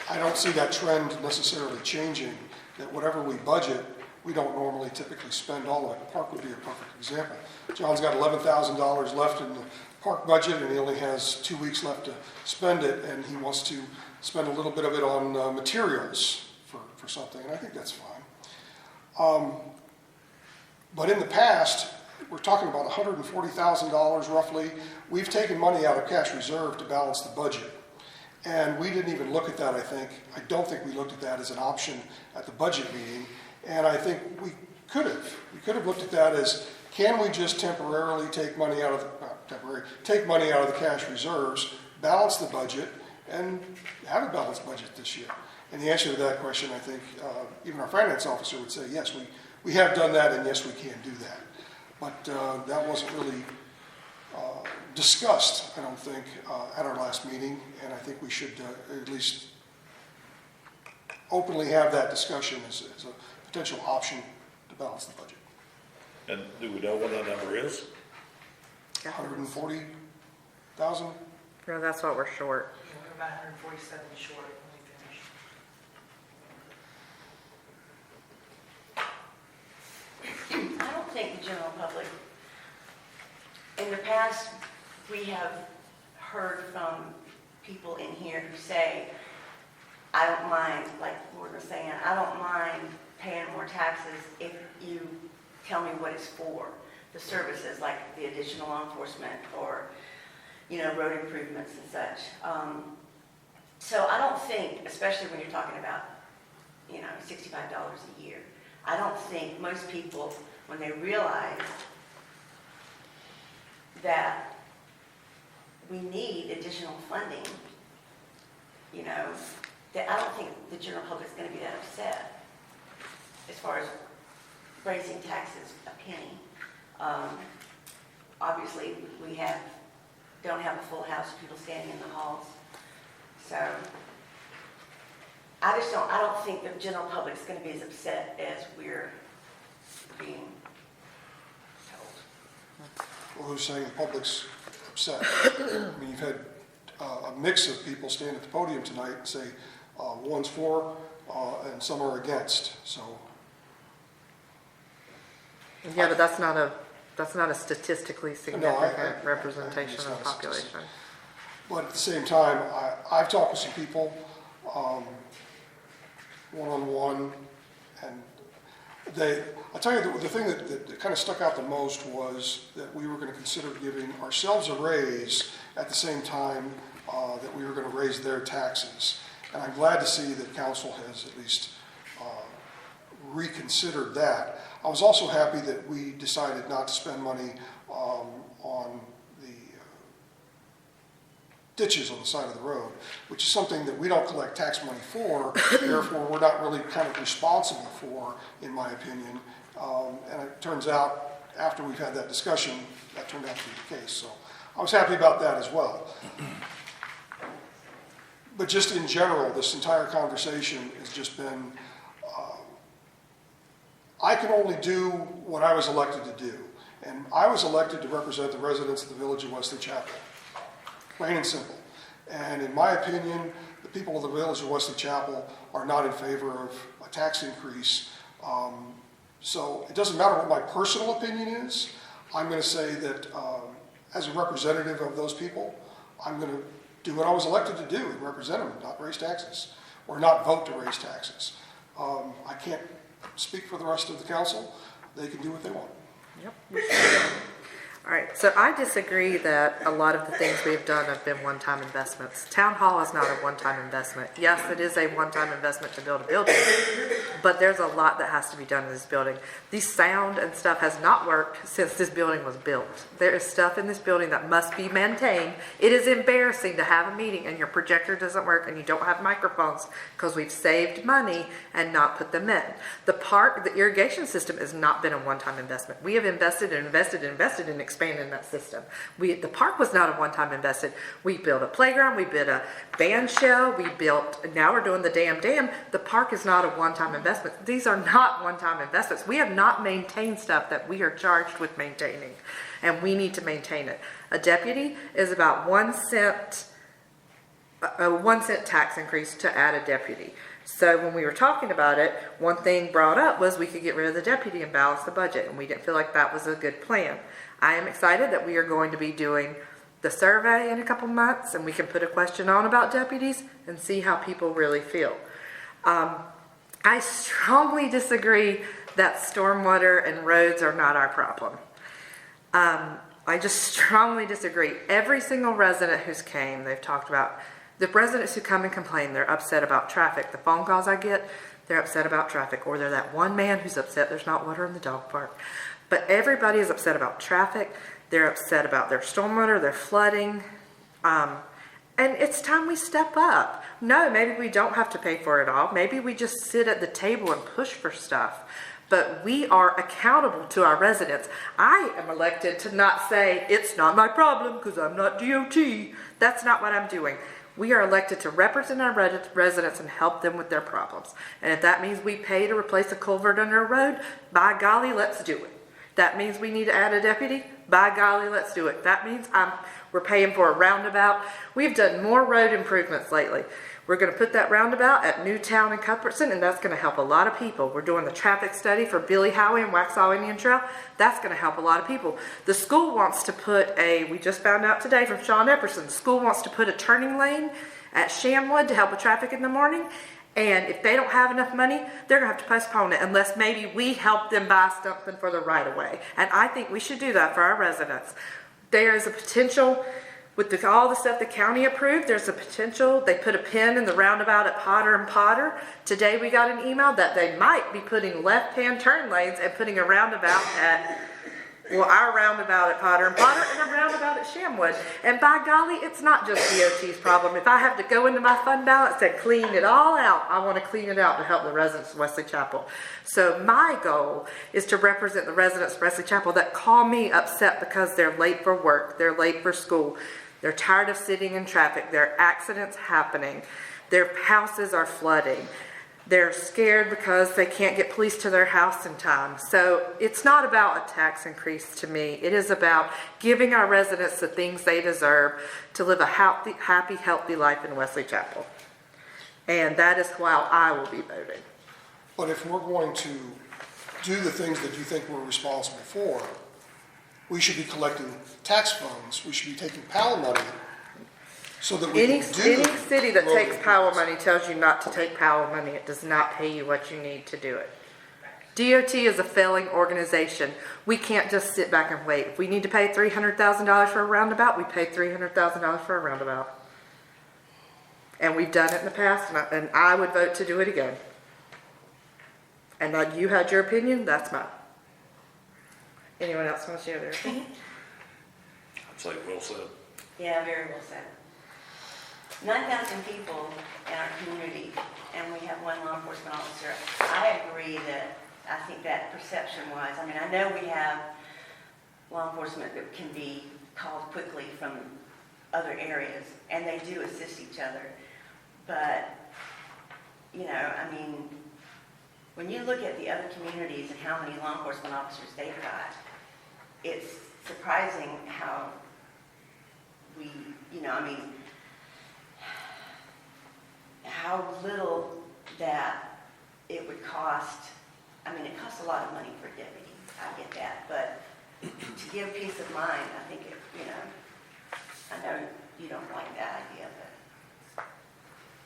I don't see that trend necessarily changing, that whatever we budget, we don't normally typically spend all of it. Park would be a perfect example. John's got $11,000 left in the park budget, and he only has 2 weeks left to spend it, and he wants to spend a little bit of it on materials for something, and I think that's fine. But in the past, we're talking about $140,000 roughly. We've taken money out of cash reserve to balance the budget. And we didn't even look at that, I think. I don't think we looked at that as an option at the budget meeting. And I think we could have. We could have looked at that as, can we just temporarily take money out of the cash reserves, balance the budget, and have a balanced budget this year? And the answer to that question, I think, even our finance officer would say, yes, we have done that, and yes, we can do that. But that wasn't really discussed, I don't think, at our last meeting, and I think we should at least openly have that discussion as a potential option to balance the budget. And do we know what that number is? 140,000? No, that's what we're short. We're about 147 short when we finish. I don't think the general public, in the past, we have heard from people in here who say, I don't mind, like Lord was saying, I don't mind paying more taxes if you tell me what it's for. The services, like the additional law enforcement or, road improvements and such. So I don't think, especially when you're talking about, $65 a year, I don't think most people, when they realize that we need additional funding, that I don't think the general public's going to be that upset as far as raising taxes a penny. Obviously, we don't have a full house of people standing in the halls. So I don't think the general public's going to be as upset as we're being told. Well, who's saying the public's upset? I mean, you've had a mix of people stand at the podium tonight and say one's for and some are against. So Yeah, but that's not a statistically significant I representation it's of not the population. But at the same time, I've talked with some people one-on-one, and I'll tell you, the thing that kind of stuck out the most was that we were going to consider giving ourselves a raise at the same time that we were going to raise their taxes. And I'm glad to see that council has at least reconsidered that. I was also happy that we decided not to spend money on the ditches on the side of the road, which is something that we don't collect tax money for, therefore we're not really kind of responsible for, in my opinion. And it turns out, after we've had that discussion, that turned out to be the case. So I was happy about that as well. But just in general, this entire conversation has just been, I can only do what I was elected to do. And I was elected to represent the residents of the village of Wesley Chapel, plain and simple. And in my opinion, the people of the village of Wesley Chapel are not in favor of a tax increase. So it doesn't matter what my personal opinion is. I'm going to say that as a representative of those people, I'm going to do what I was elected to do and represent them, not raise taxes, or not vote to raise taxes. I can't speak for the rest of the council. They can do what they want. Yep. All right, so I disagree that a lot of the things we've done have been one-time investments. Town Hall is not a one-time investment. Yes, it is a one-time investment to build a building, but there's a lot that has to be done in this building. The sound and stuff has not worked since this building was built. There is stuff in this building that must be maintained. It is embarrassing to have a meeting and your projector doesn't work and you don't have microphones because we've saved money and not put them in. The park, the irrigation system has not been a one-time investment. We have invested and invested and invested in expanding that system. The park was not a one-time investment. We built a playground, we built a band shell, now we're doing the dam. The park is not a one-time investment. These are not one-time investments. We have not maintained stuff that we are charged with maintaining, and we need to maintain it. A deputy is about 1 cent, a 1 cent tax increase to add a deputy. So when we were talking about it, one thing brought up was we could get rid of the deputy and balance the budget, and we didn't feel like that was a good plan. I am excited that we are going to be doing the survey in a couple months, and we can put a question on about deputies and see how people really feel. I strongly disagree that stormwater and roads are not our problem. I just strongly disagree. Every single resident who's came, they've talked about, the residents who come and complain, they're upset about traffic. The phone calls I get, they're upset about traffic. Or they're that one man who's upset there's not water in the dog park. But everybody is upset about traffic. They're upset about their stormwater, their flooding. And it's time we step up. No, maybe we don't have to pay for it all. Maybe we just sit at the table and push for stuff. But we are accountable to our residents. I am elected to not say, it's not my problem because I'm not DOT. That's not what I'm doing. We are elected to represent our residents and help them with their problems. And if that means we pay to replace a culvert under a road, by golly, let's do it. That means we need to add a deputy, by golly, let's do it. That means we're paying for a roundabout. We've done more road improvements lately. We're going to put that roundabout at Newtown and Cuthbertson, and that's going to help a lot of people. We're doing the traffic study for Billy Howie and Waxhaw Indian Trail. That's going to help a lot of people. The school wants to put we just found out today from Sean Epperson, the school wants to put a turning lane at Shamwood to help with traffic in the morning. And if they don't have enough money, they're going to have to postpone it unless maybe we help them buy something for the right of way. And I think we should do that for our residents. There is a potential with all the stuff the county approved, there's a potential. They put a pin in the roundabout at Potter and Potter. Today we got an email that they might be putting left-hand turn lanes and putting a roundabout our roundabout at Potter and Potter and a roundabout at Shamwood. And by golly, it's not just DOT's problem. If I have to go into my fund balance and clean it all out, I want to clean it out to help the residents of Wesley Chapel. So my goal is to represent the residents of Wesley Chapel that call me upset because they're late for work, they're late for school, they're tired of sitting in traffic, there are accidents happening, their houses are flooding. They're scared because they can't get police to their house in time. So it's not about a tax increase to me. It is about giving our residents the things they deserve to live a happy, healthy life in Wesley Chapel. And that is how I will be voting. But if we're going to do the things that you think we're responsible for, we should be collecting tax funds. We should be taking PAL money so that we Any can do city that road takes power improvements. money tells you not to take power money. It does not pay you what you need to do it. DOT is a failing organization. We can't just sit back and wait. If we need to pay $300,000 for a roundabout, we pay $300,000 for a roundabout. And we've done it in the past, and I would vote to do it again. And you had your opinion, that's mine. Anyone else want to share their opinion? I'd say well said. Yeah, very well said. 9,000 people in our community, and we have one law enforcement officer. I agree I think that perception-wise, I mean, I know we have law enforcement that can be called quickly from other areas, and they do assist each other. But, you know, I mean, when you look at the other communities and how many law enforcement officers they've got, it's surprising how we, you know, I mean, how little that it would cost. I mean, it costs a lot of money for a deputy, I get that, but to give peace of mind, I think, you know, I know you don't like that idea,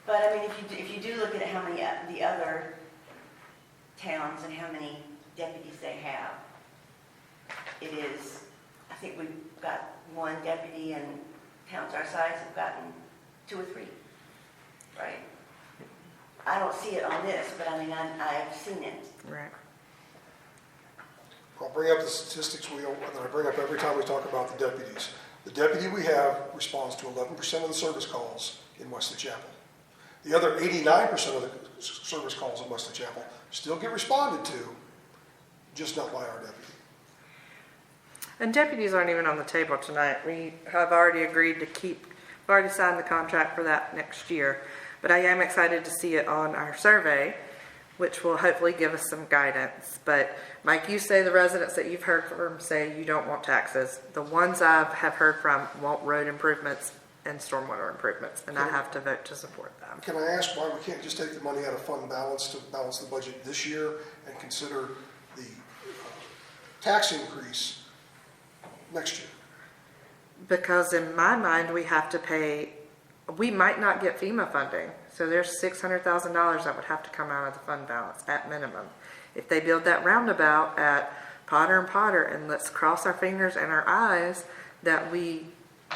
but I mean, if you do look at how many the other towns and how many deputies they have, it is, I think we've got one deputy, and towns our size have gotten 2 or 3, right? I don't see it on this, but I mean, I've seen it. Right. I'll bring up the statistics that I bring up every time we talk about the deputies. The deputy we have responds to 11% of the service calls in Wesley Chapel. The other 89% of the service calls in Wesley Chapel still get responded to, just not by our deputy. And deputies aren't even on the table tonight. We have already agreed to we've already signed the contract for that next year. But I am excited to see it on our survey, which will hopefully give us some guidance. But Mike, you say the residents that you've heard from say you don't want taxes. The ones I have heard from want road improvements and stormwater improvements, and I have to vote to support them. Can I ask why we can't just take the money out of fund balance to balance the budget this year and consider the tax increase next year? Because in my mind, we have to pay, we might not get FEMA funding. So there's $600,000 that would have to come out of the fund balance at minimum. If they build that roundabout at Potter and Potter, and let's cross our fingers and our eyes that we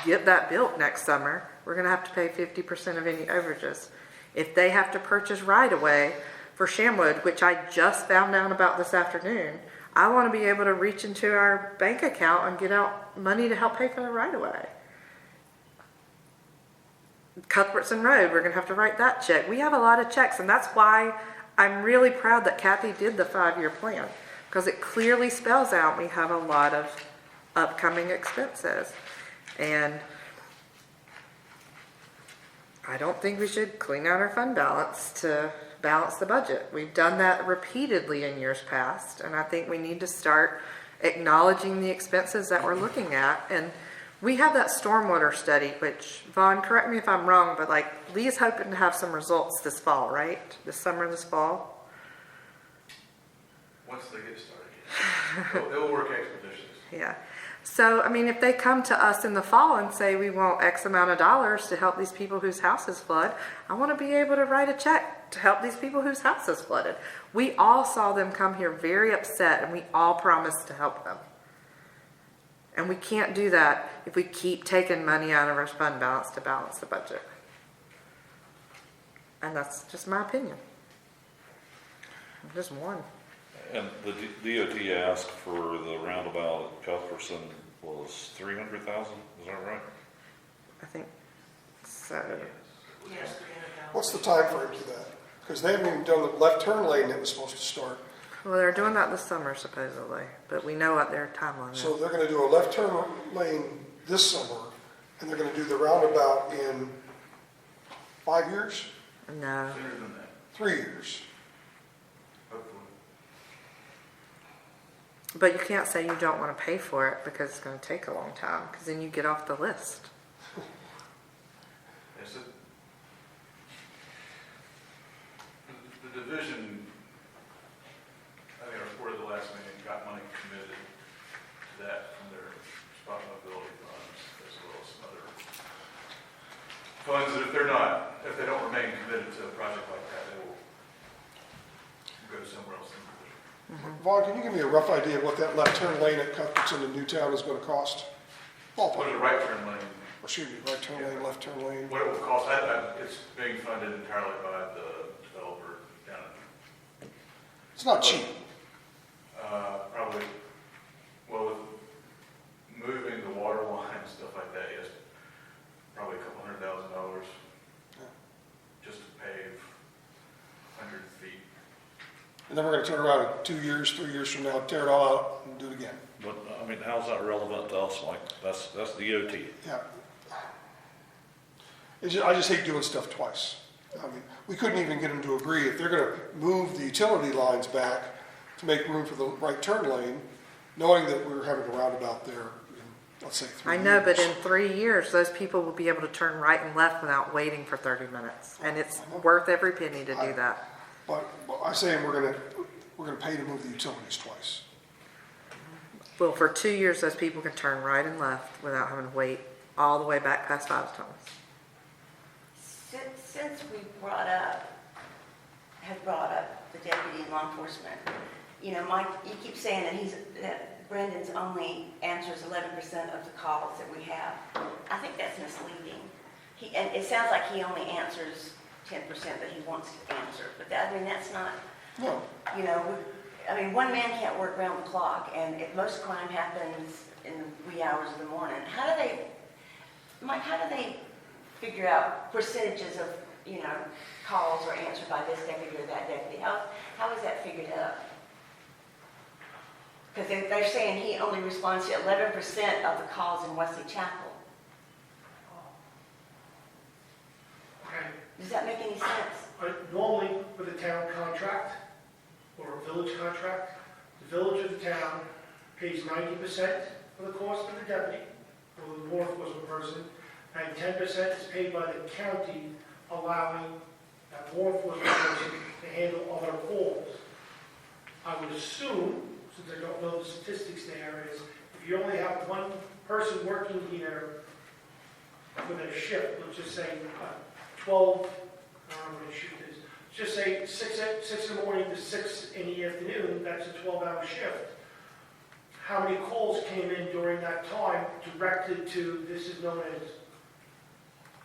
get that built next summer, we're gonna have to pay 50% of any overages. If they have to purchase right away for Shamwood, which I just found out about this afternoon, I wanna be able to reach into our bank account and get out money to help pay for the right of way. Cuthbertson Road, we're gonna have to write that check. We have a lot of checks, and that's why I'm really proud that Kathy did the 5-year plan, because it clearly spells out we have a lot of upcoming expenses. And I don't think we should clean out our fund balance to balance the budget. We've done that repeatedly in years past, and I think we need to start acknowledging the expenses that we're looking at. And we have that stormwater study, which, Vaughn, correct me if I'm wrong, but like Lee's hoping to have some results this fall, right? This summer, this fall? Once they get started, it'll work expeditiously. Yeah. So, I mean, if they come to us in the fall and say we want X amount of dollars to help these people whose houses flood, I want to be able to write a check to help these people whose houses flooded. We all saw them come here very upset, and we all promised to help them. And we can't do that if we keep taking money out of our fund balance to balance the budget. And that's just my opinion. Just one. And the DOT asked for the roundabout at Cuthbertson was 300,000, is that right? I think so. Yes, What's the time frame to that? Because they haven't even done the left turn lane that was supposed to start. Well, they're doing that this summer supposedly, but we know what their timeline is. So they're going to do a left turn lane this summer, and they're going to do the roundabout in 5 years? No. Sooner than that, 3 years? hopefully. But you can't say you don't want to pay for it because it's going to take a long time, because then you get off the list. Yes, the division, I think, reported the last meeting, got money committed to that from their spot mobility funds, as well as some other funds that if they don't remain committed to a project like that, they will go somewhere else in the division. Vaughn, can you give me a rough idea of what that left turn lane at Cuthbertson in Newtown is going to cost? What is Ballpark. the right turn lane? Excuse me, right turn lane, left turn lane. What it will cost, it's being funded entirely by the developer down at It's not cheap. probably, well, with moving the water line and stuff like that, yes, probably $200,000 just to pave 100 feet. And then we're going to turn around in 2 years, 3 years from now, tear it all out and do it again. But, I mean, how's that relevant to us? Like, that's DOT. Yeah. I just hate doing stuff twice. I mean, we couldn't even get them to agree. If they're gonna move the utility lines back to make room for the right turn lane, knowing that we were having a roundabout there in, let's say, 3 I years. know, but in 3 years, those people will be able to turn right and left without waiting for 30 minutes. And it's worth every penny to do that. But I'm saying we're gonna pay to move the utilities twice. Well, for 2 years, those people can turn right and left without having to wait all the way back past Five Stones. Since we had brought up the deputy in law enforcement, you know, Mike, you keep saying that Brendan's only answers 11% of the calls that we have. I think that's misleading. And it sounds like he only answers 10% that he wants to answer, but that, I mean, that's not, No, you know, I mean, one man can't work round the clock, and if most crime happens in the wee hours of the morning, Mike, how do they figure out percentages of, you know, calls are answered by this deputy or that deputy? How is that figured out? Because they're saying he only responds to 11% of the calls in Wesley Chapel. Okay. Does that make any sense? Normally, with a town contract or a village contract, the village of the town pays 90% of the cost of the deputy or the law enforcement person, and 10% is paid by the county, allowing that law enforcement person to handle other calls. I would assume, since I don't know the statistics there, is if you only have one person working here with a shift, let's just say 12, I don't know what a shift is, just say 6 in the morning to 6 in the afternoon, that's a 12-hour shift. How many calls came in during that time directed to, this is known as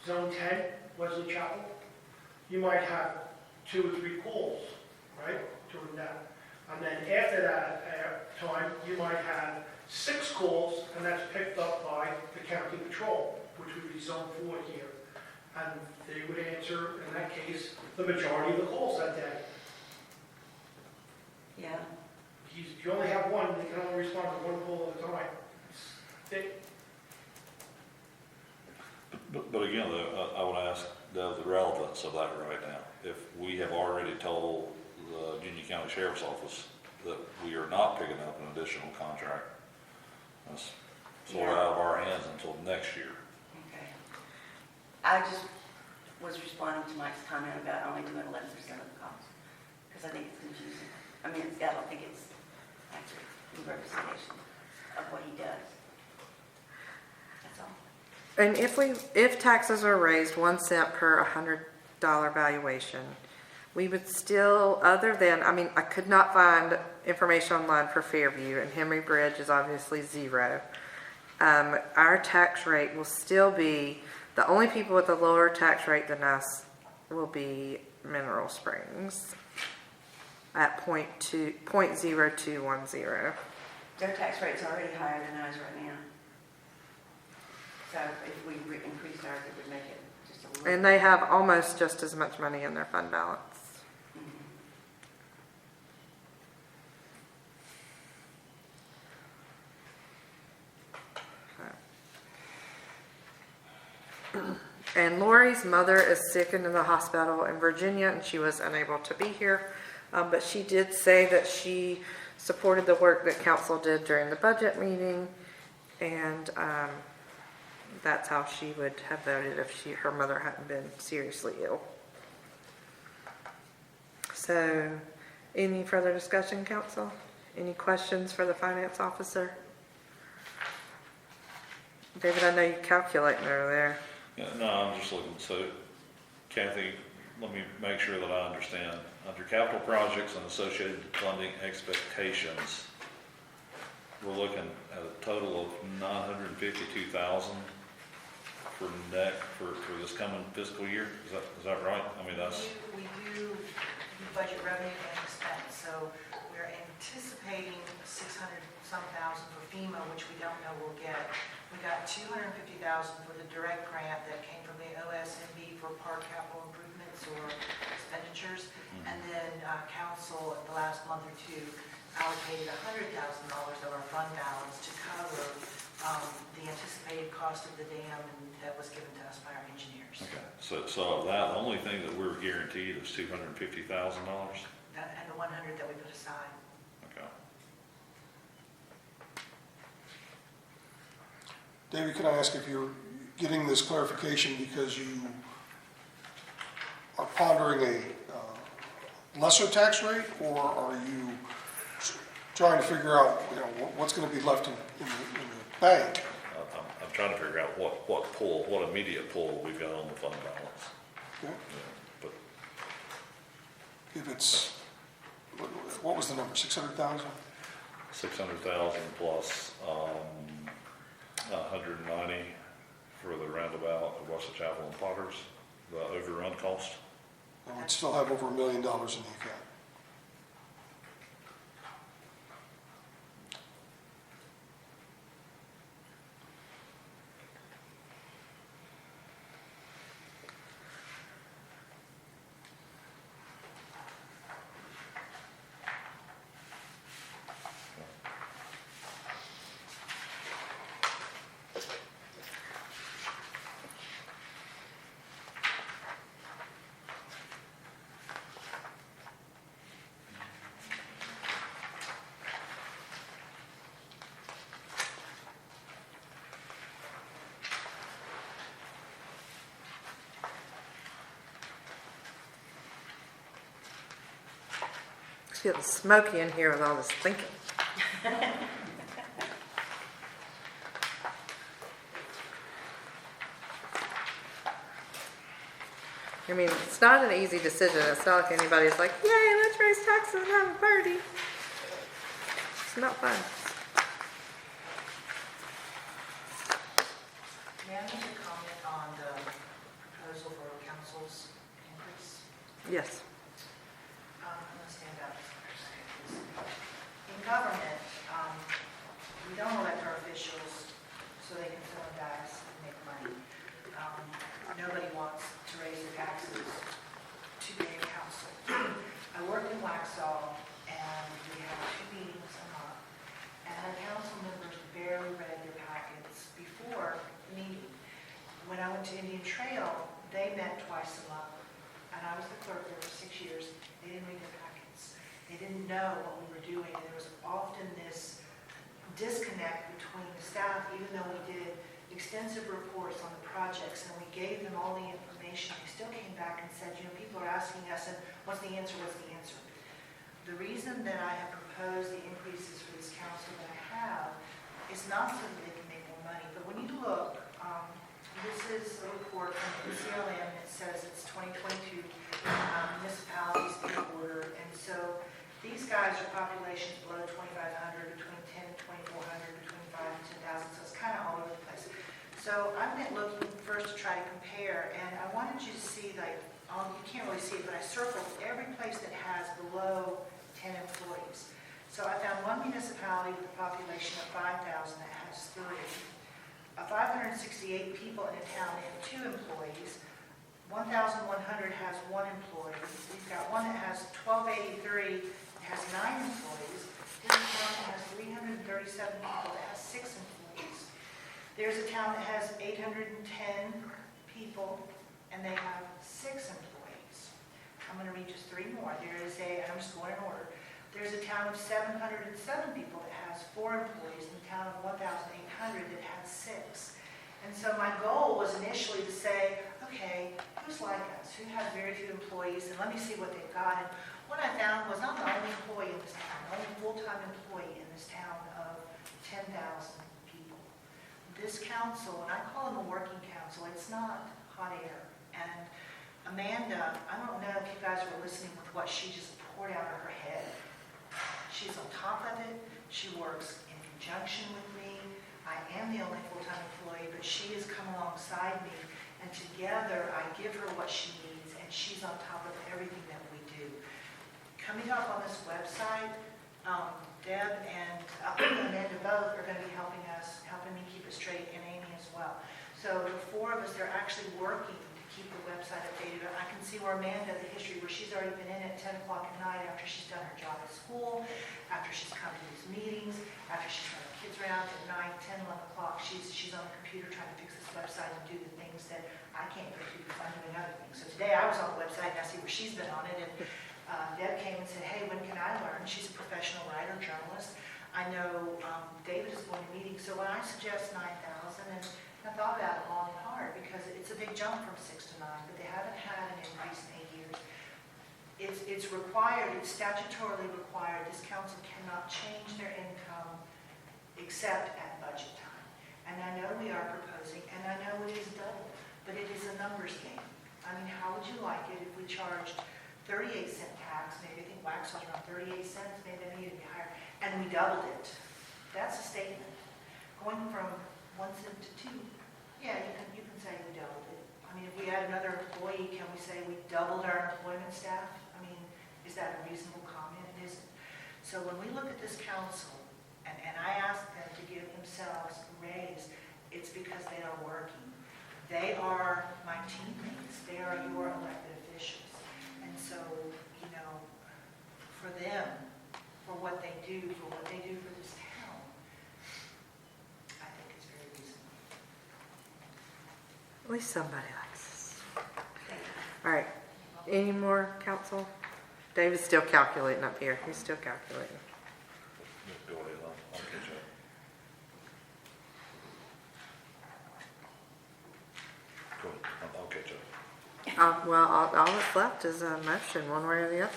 Zone 10, Wesley Chapel? You might have 2 or 3 calls, right, during that. And then after that time, you might have 6 calls, and that's picked up by the county patrol, which would be Zone 4 here. And they would answer, in that case, the majority of the calls that day. Yeah. If you only have one, they can only respond to one call at a time. But again, though, I want to ask the relevance of that right now. If we have already told the Union County Sheriff's Office that we are not picking up an additional contract, that's sort of out of our hands until next year. Okay. I just was responding to Mike's comment about only doing 11% of the calls, because I think it's confusing. I mean, I don't think it's accurate representation of what he does. That's all. And if taxes are raised 1 cent per $100 valuation, we would still, other than, I mean, I could not find information online for Fairview, and Henry Bridge is obviously 0. Our tax rate will still be, the only people with a lower tax rate than us will be Mineral Springs at 0.0210. Their tax rate's already higher than ours right now. So if we increased ours, it would make it just a little. And they have almost just as much money in their fund balance. And Lori's mother is sick and in the hospital in Virginia, and she was unable to be here. But she did say that she supported the work that council did during the budget meeting, and that's how she would have voted if her mother hadn't been seriously ill. So, any further discussion, council? Any questions for the finance officer? David, I know you're calculating over there. Yeah, no, I'm just looking, so Kathy, let me make sure that I understand. Under capital projects and associated funding expectations, we're looking at a total of $952,000 for this coming fiscal year. Is that right? I mean, that's. We do budget revenue and expense, so we're anticipating 600-some thousand for FEMA, which we don't know we'll get. We got $250,000 for the direct grant that came from the OSMB for park capital improvements or expenditures. And then council at the last month or two allocated $100,000 of our fund balance to cover the anticipated cost of the dam, and that was given to us by our engineers. Okay, So that, the only thing that we're guaranteed is $250,000? And the 100 that we put aside. Okay. David, can I ask if you're getting this clarification because you are pondering a lesser tax rate, or are you trying to figure out, what's going to be left in the bank? I'm trying to figure out what immediate pull we've got on the fund balance. Yeah. Yeah, but If it's, what was the number, 600,000? 600,000 plus 190 for the roundabout of Wesley Chapel and Potters, the overrun cost. I would still have over $1 million in the account. It's getting smoky in here with all this thinking. I mean, it's not an easy decision. It's not like anybody's like, yay, let's raise taxes and have a party. It's not fun. May I make a comment on the proposal for council's increase? Yes. I'm going to stand up. In government, we don't elect our officials so they can fill in bags and make money. Nobody wants to raise their taxes to be a council. I worked in Waxhaw, and we had 2 meetings a month, and our council members barely read their packets before the meeting. When I went to Indian Trail, they met twice a month, and I was the clerk there for 6 years. They didn't read their packets. They didn't know what we were doing, and there was often this disconnect between the staff, even though we did extensive reports on the projects and we gave them all the information. They still came back and said, people are asking us, and what's the answer, The reason that I have proposed the increases for this council that I have is not so that they can make more money, but when you look, this is a report from the CLM that says it's 2022 municipalities in order, and so these guys are populations below 2,500, between 10 and 2,400, between 5 and 10,000, so it's kind of all over the place. So I've been looking first to try to compare, and I wanted you to see, you can't really see it, but I circled every place that has below 10 employees. So I found one municipality with a population of 5,000 that has 3. 568 people in a town that have 2 employees. 1,100 has 1 employee. We've got one that has 1,283, has 9 employees. There's a town that has 337 people that has 6 employees. There's a town that has 810 people and they have 6 employees. I'm going to read just 3 more. I'm just going in order. There's a town of 707 people that has 4 employees and a town of 1,800 that has 6. And so my goal was initially to say, okay, who's like us, who has very few employees, and let me see what they've got. And what I found was I'm the only employee in this town, the only full-time employee in this town of 10,000 people. This council, and I call them a working council, it's not hot air. And Amanda, I don't know if you guys were listening with what she just poured out of her head. She's on top of it. She works in conjunction with me. I am the only full-time employee, but she has come alongside me, and together I give her what she needs, and she's on top of everything that we do. Coming up on this website, Deb and Amanda both are going to be helping me keep it straight, and Amy as well. So the 4 of us, they're actually working to keep the website updated. I can see where Amanda, the history, where she's already been in at 10 o'clock at night after she's done her job at school, after she's come to these meetings, after she's got her kids around at 9, 10, 11 o'clock. She's on the computer trying to fix this website and do the things that I can't get to because I'm doing other years she's been on it, and Deb came and said, hey, when can I learn? She's a professional writer, journalist. I know David is going to meetings, so when I suggest 9,000, and I thought about it long and hard, because it's a big jump from 6 to 9, but they haven't had an increase in 8 years. It's required, it's statutorily required, this council cannot change their income except at budget time. And I know we are proposing, and I know it is double, but it is a numbers game. I mean, how would you like it if we charged 38-cent tax, maybe I think Waxhaw's around 38 cents, maybe that needed to be higher, and we doubled it? That's a statement. Going from 1 cent to 2, yeah, you can say we doubled it. I mean, if we add another employee, can we say we doubled our employment staff? I mean, is that a reasonable comment? It isn't. So when we look at this council, and I ask them to give themselves a raise, it's because they are working. They are my teammates. They are your elected officials. And so, you know, for them, for what they do for this town, I think it's very reasonable. At least somebody likes us. All right, any more, council? David's still calculating up here. He's still calculating. Go ahead, I'll catch up. Go ahead, I'll catch up. Well, all that's left is a motion, one way or the other.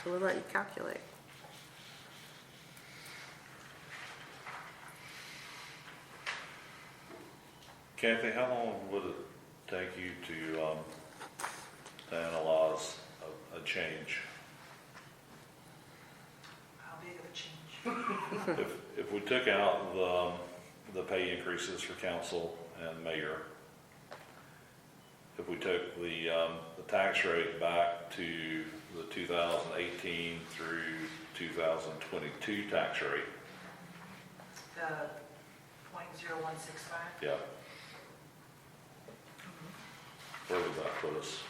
So we'll let you calculate. Kathy, how long would it take you to analyze a change? How big of a change? If we took out the pay increases for council and mayor, if we took the tax rate back to the 2018 through 2022 tax rate, The 0.0165? yeah. Where would that put us?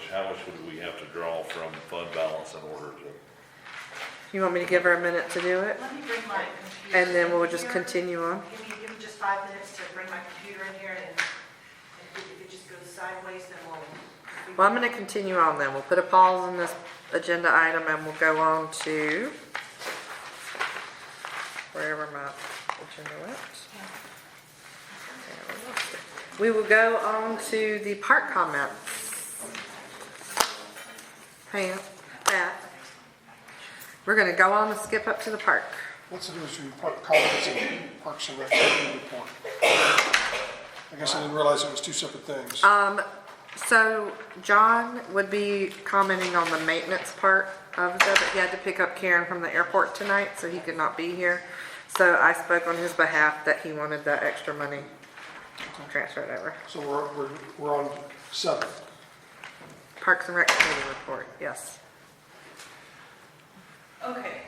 How much would we have to draw from fund balance in order to? You want me to give her a minute to do it? Let me bring my computer. And then we'll in just here. continue on. Give me just 5 minutes to bring my computer in here, and if it just goes sideways, then we'll. Well, I'm going to continue on then. We'll put a pause on this agenda item and we'll go on to wherever my agenda went. We will go on to the park comments. Pam, Pat. We're going to go on and skip up to the park. What's the difference between park comments and Parks and Recreation report? I guess I didn't realize it was two separate things. So John would be commenting on the maintenance part of it, but he had to pick up Karen from the airport tonight, so he could not be here. So I spoke on his behalf that he wanted that extra money transferred over. So we're on 7. Parks and Rec Committee report, yes. Okay,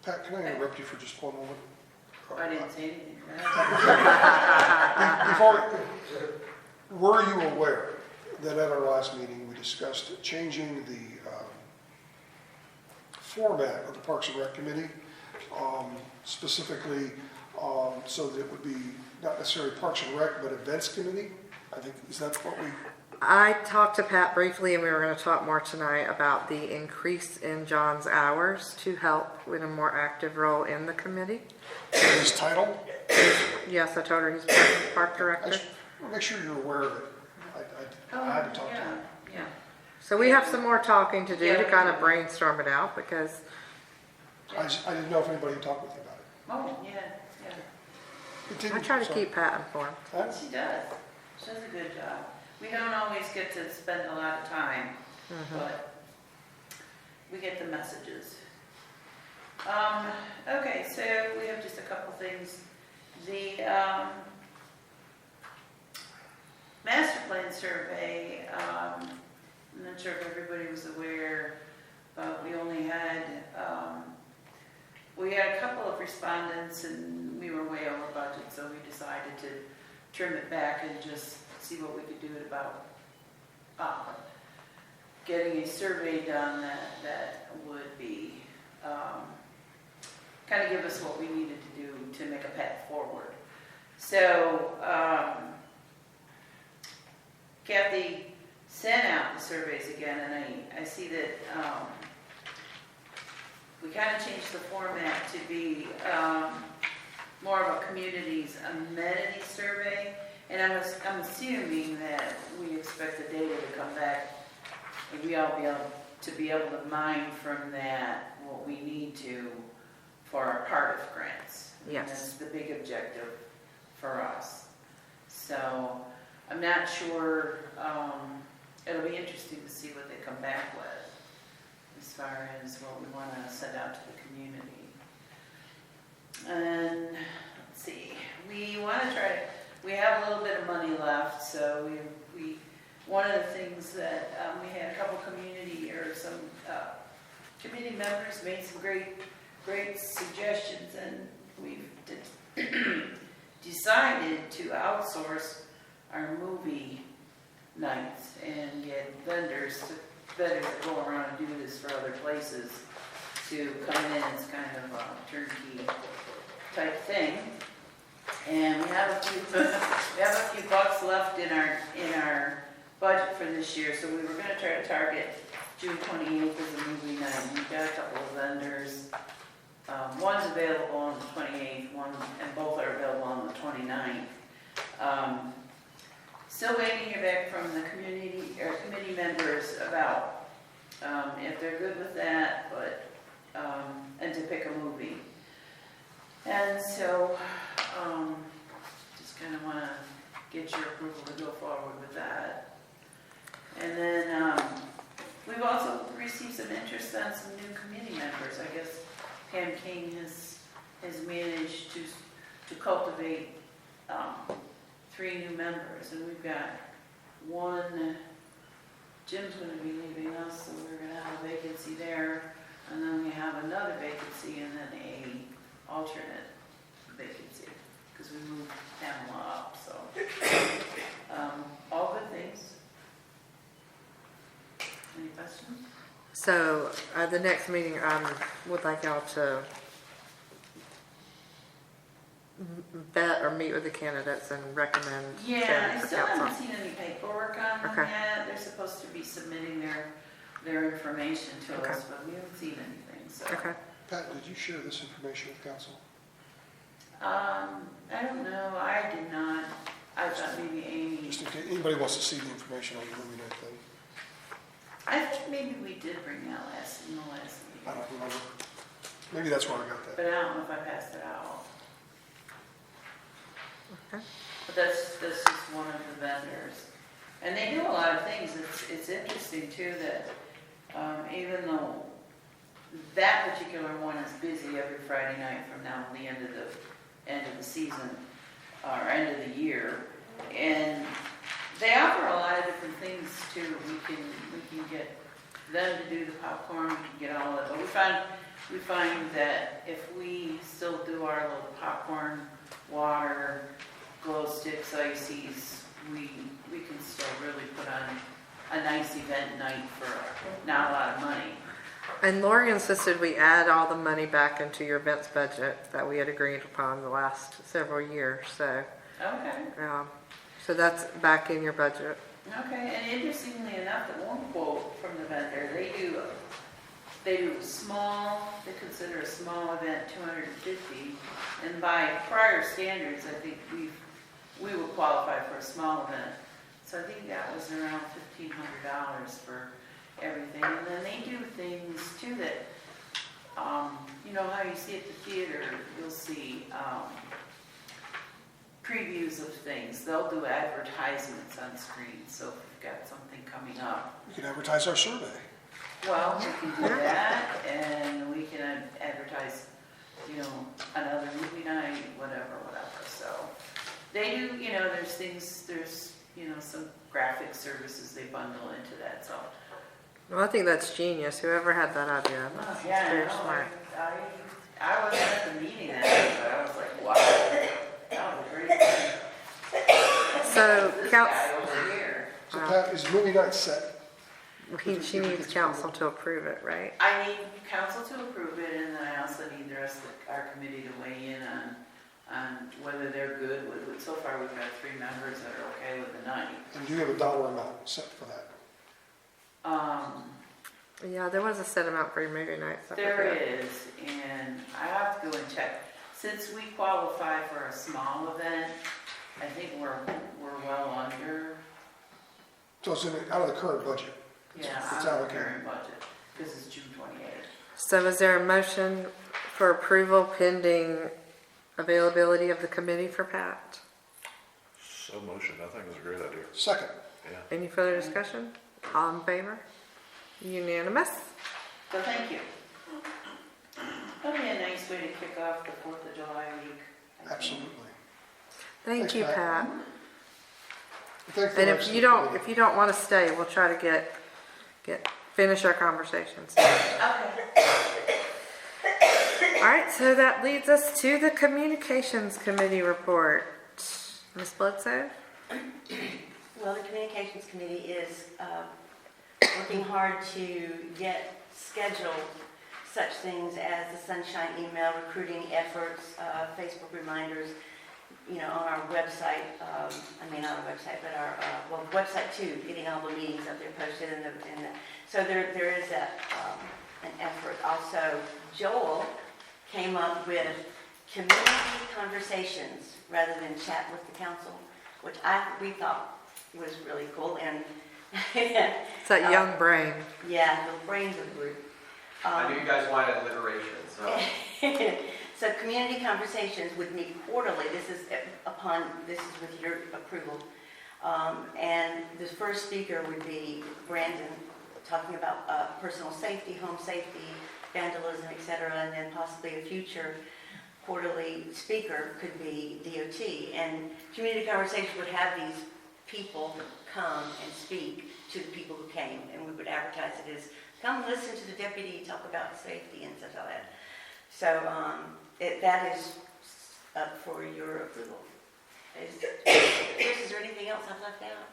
Pat, can I interrupt you for just one moment? I didn't say anything. Were you aware that at our last meeting, we discussed changing the format of the Parks and Rec Committee, specifically so that it would be not necessarily Parks and Rec, but Events Committee? I think, is that what we... I talked to Pat briefly, and we were going to talk more tonight about the increase in John's hours to help with a more active role in the committee. His title? Yes, I told her he's park I director. just want to make sure you're aware of it. I haven't talked to him. Yeah. So we have some more talking to do Yeah, to we kind of do. brainstorm it out, because I didn't know if anybody had talked with you about it. Oh, yeah. Continue, I try to so- keep Pat informed. Huh? She does. She does a good job. We don't always get to spend a lot of time, but we get the messages. Okay, so we have just a couple things. The master plan survey, I'm not sure if everybody was aware, but we only had, we had a couple of respondents and we were way over budget, so we decided to trim it back and just see what we could do about getting a survey done that would be kind of give us what we needed to do to make a path forward. So, Kathy sent out the surveys again, and I see that we kind of changed the format to be more of a community's amenity survey. And I'm assuming that we expect the data to come back and we all be able to mine from that what we need to for our Cardiff grants. Yes. And that's the big objective for us. So I'm not sure, it'll be interesting to see what they come back with as far as what we want to send out to the community. And let's see, we have a little bit of money left, so we one of the things that we had a couple some committee members made some great suggestions, and we've decided to outsource our movie nights and get vendors that go around and do this for other places to come in as kind of a turnkey type thing. And we have a few bucks left in our budget for this year, so we were going to try to target June 28th as a movie night. We've got a couple of vendors. One's available on the 28th, and both are available on the 29th. Still waiting to hear back from the committee members about if they're good with that, but and to pick a movie. And so, just kind of want to get your approval to go forward with that. And then we've also received some interest on some new committee members. I guess Pam King has managed to cultivate 3 new members, and we've got one. Jim's going to be leaving us, so we're going to have a vacancy there, and then we have another vacancy, and then a alternate vacancy because we moved Pamela up. So all good things. Any questions? So the next meeting, would like y'all to vet or meet with the candidates and recommend Yeah, them I for still haven't council. seen any paperwork on them Okay. yet. They're supposed to be submitting their information to Okay. us, but we haven't seen anything. So Okay. Pat, did you share this information with council? I don't know. I did not. I thought maybe Amy. Just in case anybody wants to see the information on the movie night thing. I think maybe we did bring that in the last I meeting, don't remember. Maybe that's where I got that. but I don't know if I passed it out. Okay. But that's just one of the vendors. And they do a lot of things. It's interesting too that even though that particular one is busy every Friday night from now to the end of the season or end of the year, and they offer a lot of different things too. We can get them to do the popcorn, we can get all of it. But we find that if we still do our little popcorn, water, glow sticks, ices, we can still really put on a nice event night for not a lot of money. And Lori insisted we add all the money back into your events budget that we had agreed upon the last several years. So, Okay. so that's back in your budget. Okay, and interestingly enough, the one quote from the vendor, they do small, they consider a small event 250, and by prior standards, I think we would qualify for a small event. So I think that was around $1,500 for everything. And then they do things too that, you know how you see at the theater, you'll see previews of things. They'll do advertisements on screen. So if we've got something coming up, We can advertise our survey. well, we can do that, and we can advertise, another movie night, whatever. So they do, there's some graphic services they bundle into that. So Well, I think that's genius. Whoever had that idea. That's yeah, very I know. smart. I wasn't at the meeting that day, but I was like, wow, that was a great thing. So, This council. guy over here. So Pat, is movie night set? She needs council to approve it, right? I need council to approve it, and then I also need the rest of our committee to weigh in on whether they're good with it. So far, we've got 3 members that are okay with the night. And do you have a dollar amount set for that? Yeah, there was a set amount for your movie nights. I There forget. is, and I have to go and check. Since we qualify for a small event, I think we're well under, So it's out of the current budget? yeah, It's on the allocated. current budget, because it's June 28th. So is there a motion for approval pending availability of the committee for Pat? So motion, I think it was a great idea. Second. Yeah. Any further discussion? All in favor? Unanimous? So thank you. That'll be a nice way to kick off the 4th of July week. I think. Absolutely. Thank Thanks, you, Pat. Pat. Thank the And rest if of you the don't, committee. if you don't want to stay, we'll try to finish our conversations. Okay. All right, so that leads us to the Communications Committee report. Ms. Bledsoe? Well, the Communications Committee is working hard to get scheduled such things as the Sunshine email, recruiting efforts, Facebook reminders, on our website, not our website, but our, website too, getting all the meetings up there posted so there is an effort. Also, Joel came up with community conversations rather than chat with the council, which we thought was really cool, and It's that young brain. yeah, the brains of the group. I knew you guys wanted alliteration, so. So community conversations would meet quarterly. This is with your approval. And the first speaker would be Brandon, talking about personal safety, home safety, vandalism, etc. And then possibly a future quarterly speaker could be DOT. And community conversations would have these people come and speak to the people who came, and we would advertise it as, come listen to the deputy talk about safety and stuff like that. So that is up for your approval. Chris, is there anything else I've left out?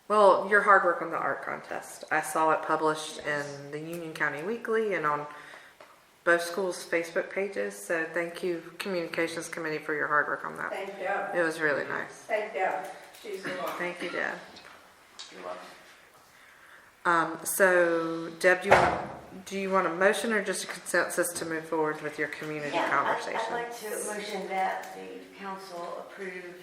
Well, your hard work on the art contest. I saw it published in the Union County Weekly and on both schools' Facebook pages. So thank you, Communications Committee, for your hard work on that. Thank you. It was really nice. Thank you. She's the one. Thank you, Deb. You're welcome. So, Deb, do you want a motion or just a consensus to move forward with your community conversation? I'd like to motion that the council approve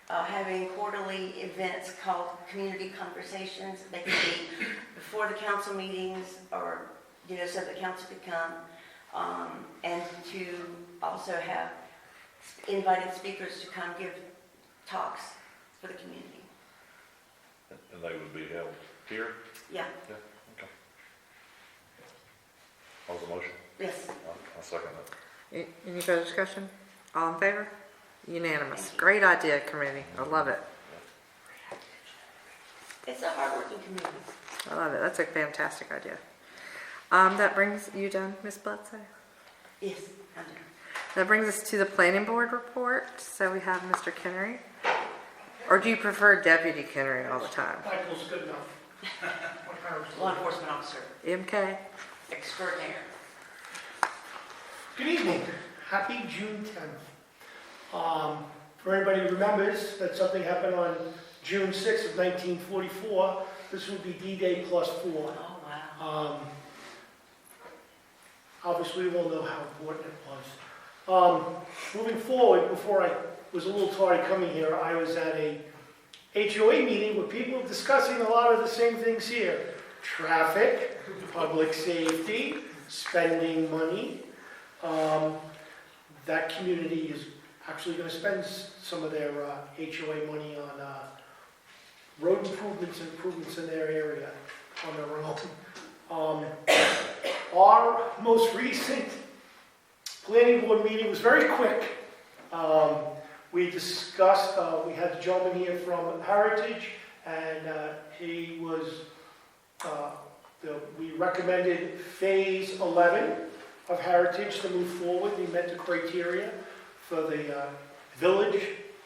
having quarterly events called community conversations. They could be before the council meetings or, so the council could come. And to also have invited speakers to come give talks for the community. And they would be held here? Yeah, Yeah, okay. What was the motion? yes. I'll second that. Any further discussion? All in favor? Unanimous. Great idea, committee. I love it. It's a hardworking community. I love it. That's a fantastic idea. That brings you done, Ms. Bledsoe? Yes, I'm done. That brings us to the planning board report. So we have Mr. Kennery. Or do you prefer Deputy Kennery all the time? Michael's good enough. What kind of- Law enforcement officer MK? extraordinaire. Good evening. Happy June 10th. For anybody who remembers that something happened on June 6th of 1944, this would be D-Day +4. Oh, wow. Obviously, we all know how important it was. Moving forward, before I was a little tardy coming here, I was at a HOA meeting where people were discussing a lot of the same things here. Traffic, public safety, spending money. That community is actually going to spend some of their HOA money on road improvements in their area on their own. Our most recent planning board meeting was very quick. We discussed, we had the gentleman here from Heritage, and he was, we recommended phase 11 of Heritage to move forward. We met the criteria for the Village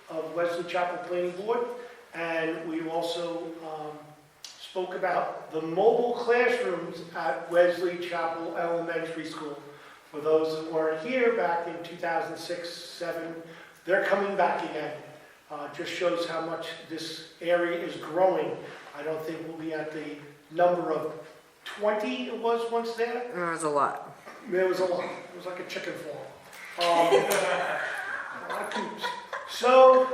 of Wesley Chapel Planning Board, and we also spoke about the mobile classrooms at Wesley Chapel Elementary School. For those that weren't here back in 2006-07, they're coming back again. Just shows how much this area is growing. I don't think we'll be at the number of 20 it was once there. There was a lot. There was a lot. It was like a chicken farm. A lot of coops. So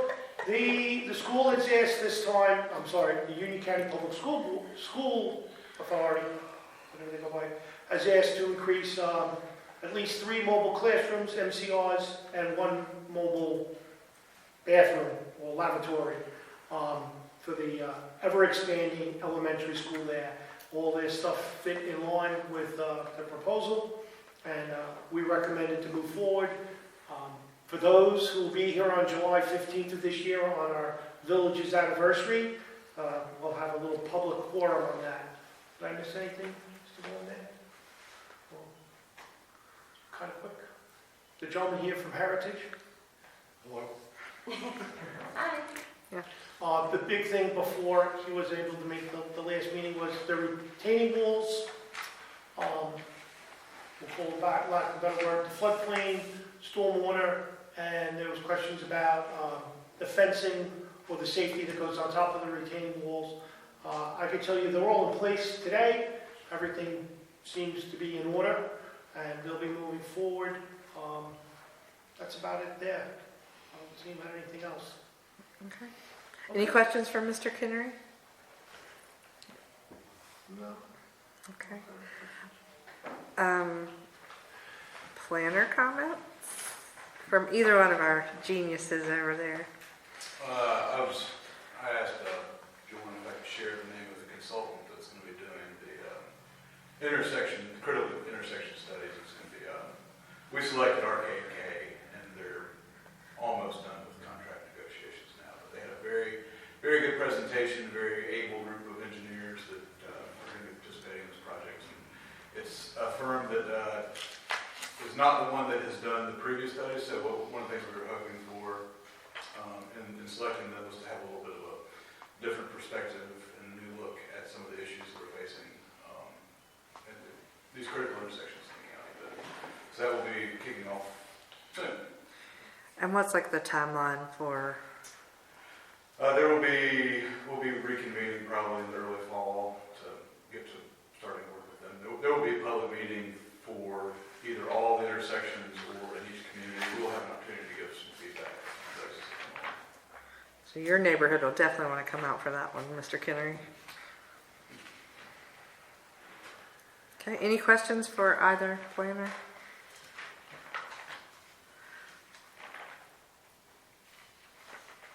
the school has asked this time, the Union County Public School Authority, whatever they go by, has asked to increase at least 3 mobile classrooms, MCRs, and 1 mobile bathroom or lavatory for the ever-expanding elementary school there. All their stuff fit in line with the proposal, and we recommended to move forward. For those who will be here on July 15th of this year on our village's anniversary, we'll have a little public quorum on that. Did I miss anything, Mr. Boland? Kind of quick. The gentleman here from Heritage. Hello. The big thing before he was able to make the last meeting was the retaining walls. We'll pull back, lack of a better word, the floodplain, stormwater, and there was questions about the fencing or the safety that goes on top of the retaining walls. I can tell you they're all in place today. Everything seems to be in order, and they'll be moving forward. That's about it there. I don't see about anything else. Okay. Any questions for Mr. Kinnery? No. Okay. Planner comments from either one of our geniuses over there. I asked Joanne if I could share the name of the consultant that's going to be doing the critical intersection studies. It's going to be, we selected RK&K, and they're almost done with contract negotiations now. But they had a very, very good presentation, very able group of engineers that are going to be participating in this project. And it's a firm that is not the one that has done the previous studies. So one of the things we were hoping for in selecting them was to have a little bit of a different perspective and a new look at some of the issues that we're facing in these critical intersections in the county. So that will be kicking off soon. And what's like the timeline for? We'll be reconvening probably in the early fall to get to starting work with them. There will be a public meeting for either all the intersections or in each community. We'll have an opportunity to give some feedback. So your neighborhood will definitely want to come out for that one, Mr. Kinnery. Okay, any questions for either planner?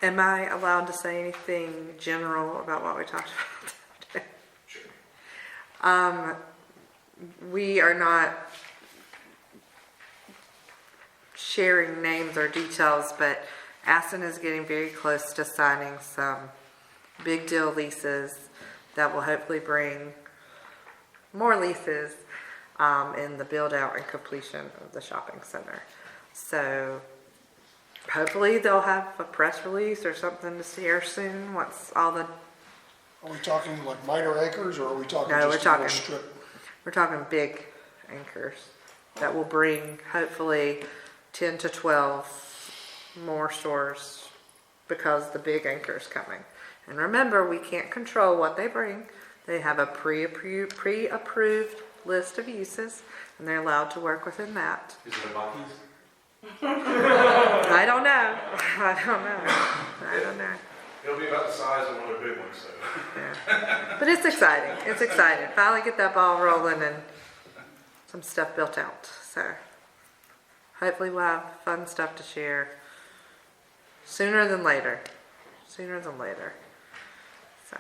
Am I allowed to say anything general about what we talked about today? Sure. We are not sharing names or details, but Aston is getting very close to signing some big deal leases that will hopefully bring more leases in the build out and completion of the shopping center. So hopefully they'll have a press release or something to share soon once all the... Are we talking like minor anchors, or are we talking No, just we're a little talking- strip? We're talking big anchors that will bring hopefully 10 to 12 more stores because the big anchor is coming. And remember, we can't control what they bring. They have a pre-approved list of uses, and they're allowed to work within that. Is it a Buc-ee's? I don't know. I don't know. It'll be about the size of one of the big ones, so. Yeah. But it's exciting. It's exciting. Finally get that ball rolling and some stuff built out. So hopefully we'll have fun stuff to share sooner than later. Sooner than later. So,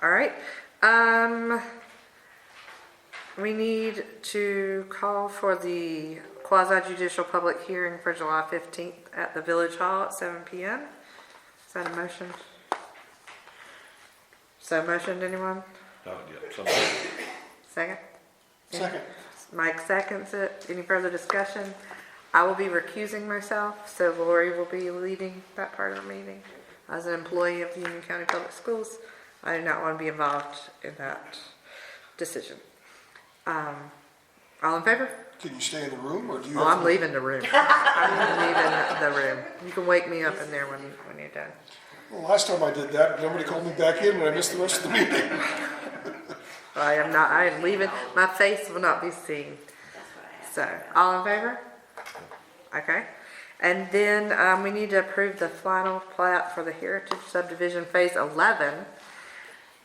all right. We need to call for the quasi-judicial public hearing for July 15th at the Village Hall at 7 p.m. Is that a motion? So motioned, anyone? Not yet. Somebody. Second? Second. Mike seconds it. Any further discussion? I will be recusing myself, so Lori will be leading that part of the meeting as an employee of the Union County Public Schools. I do not want to be involved in that decision. All in favor? Can you stay in the room, or do you? Oh, have I'm to- leaving the room. I'm leaving the room. You can wake me up in there when you're done. Well, last time I did that, nobody called me back in, and I missed the rest of the meeting. I am leaving. My face will not be seen. That's what I asked. So, all in favor? Okay. And then we need to approve the final plat for the Heritage Subdivision Phase 11.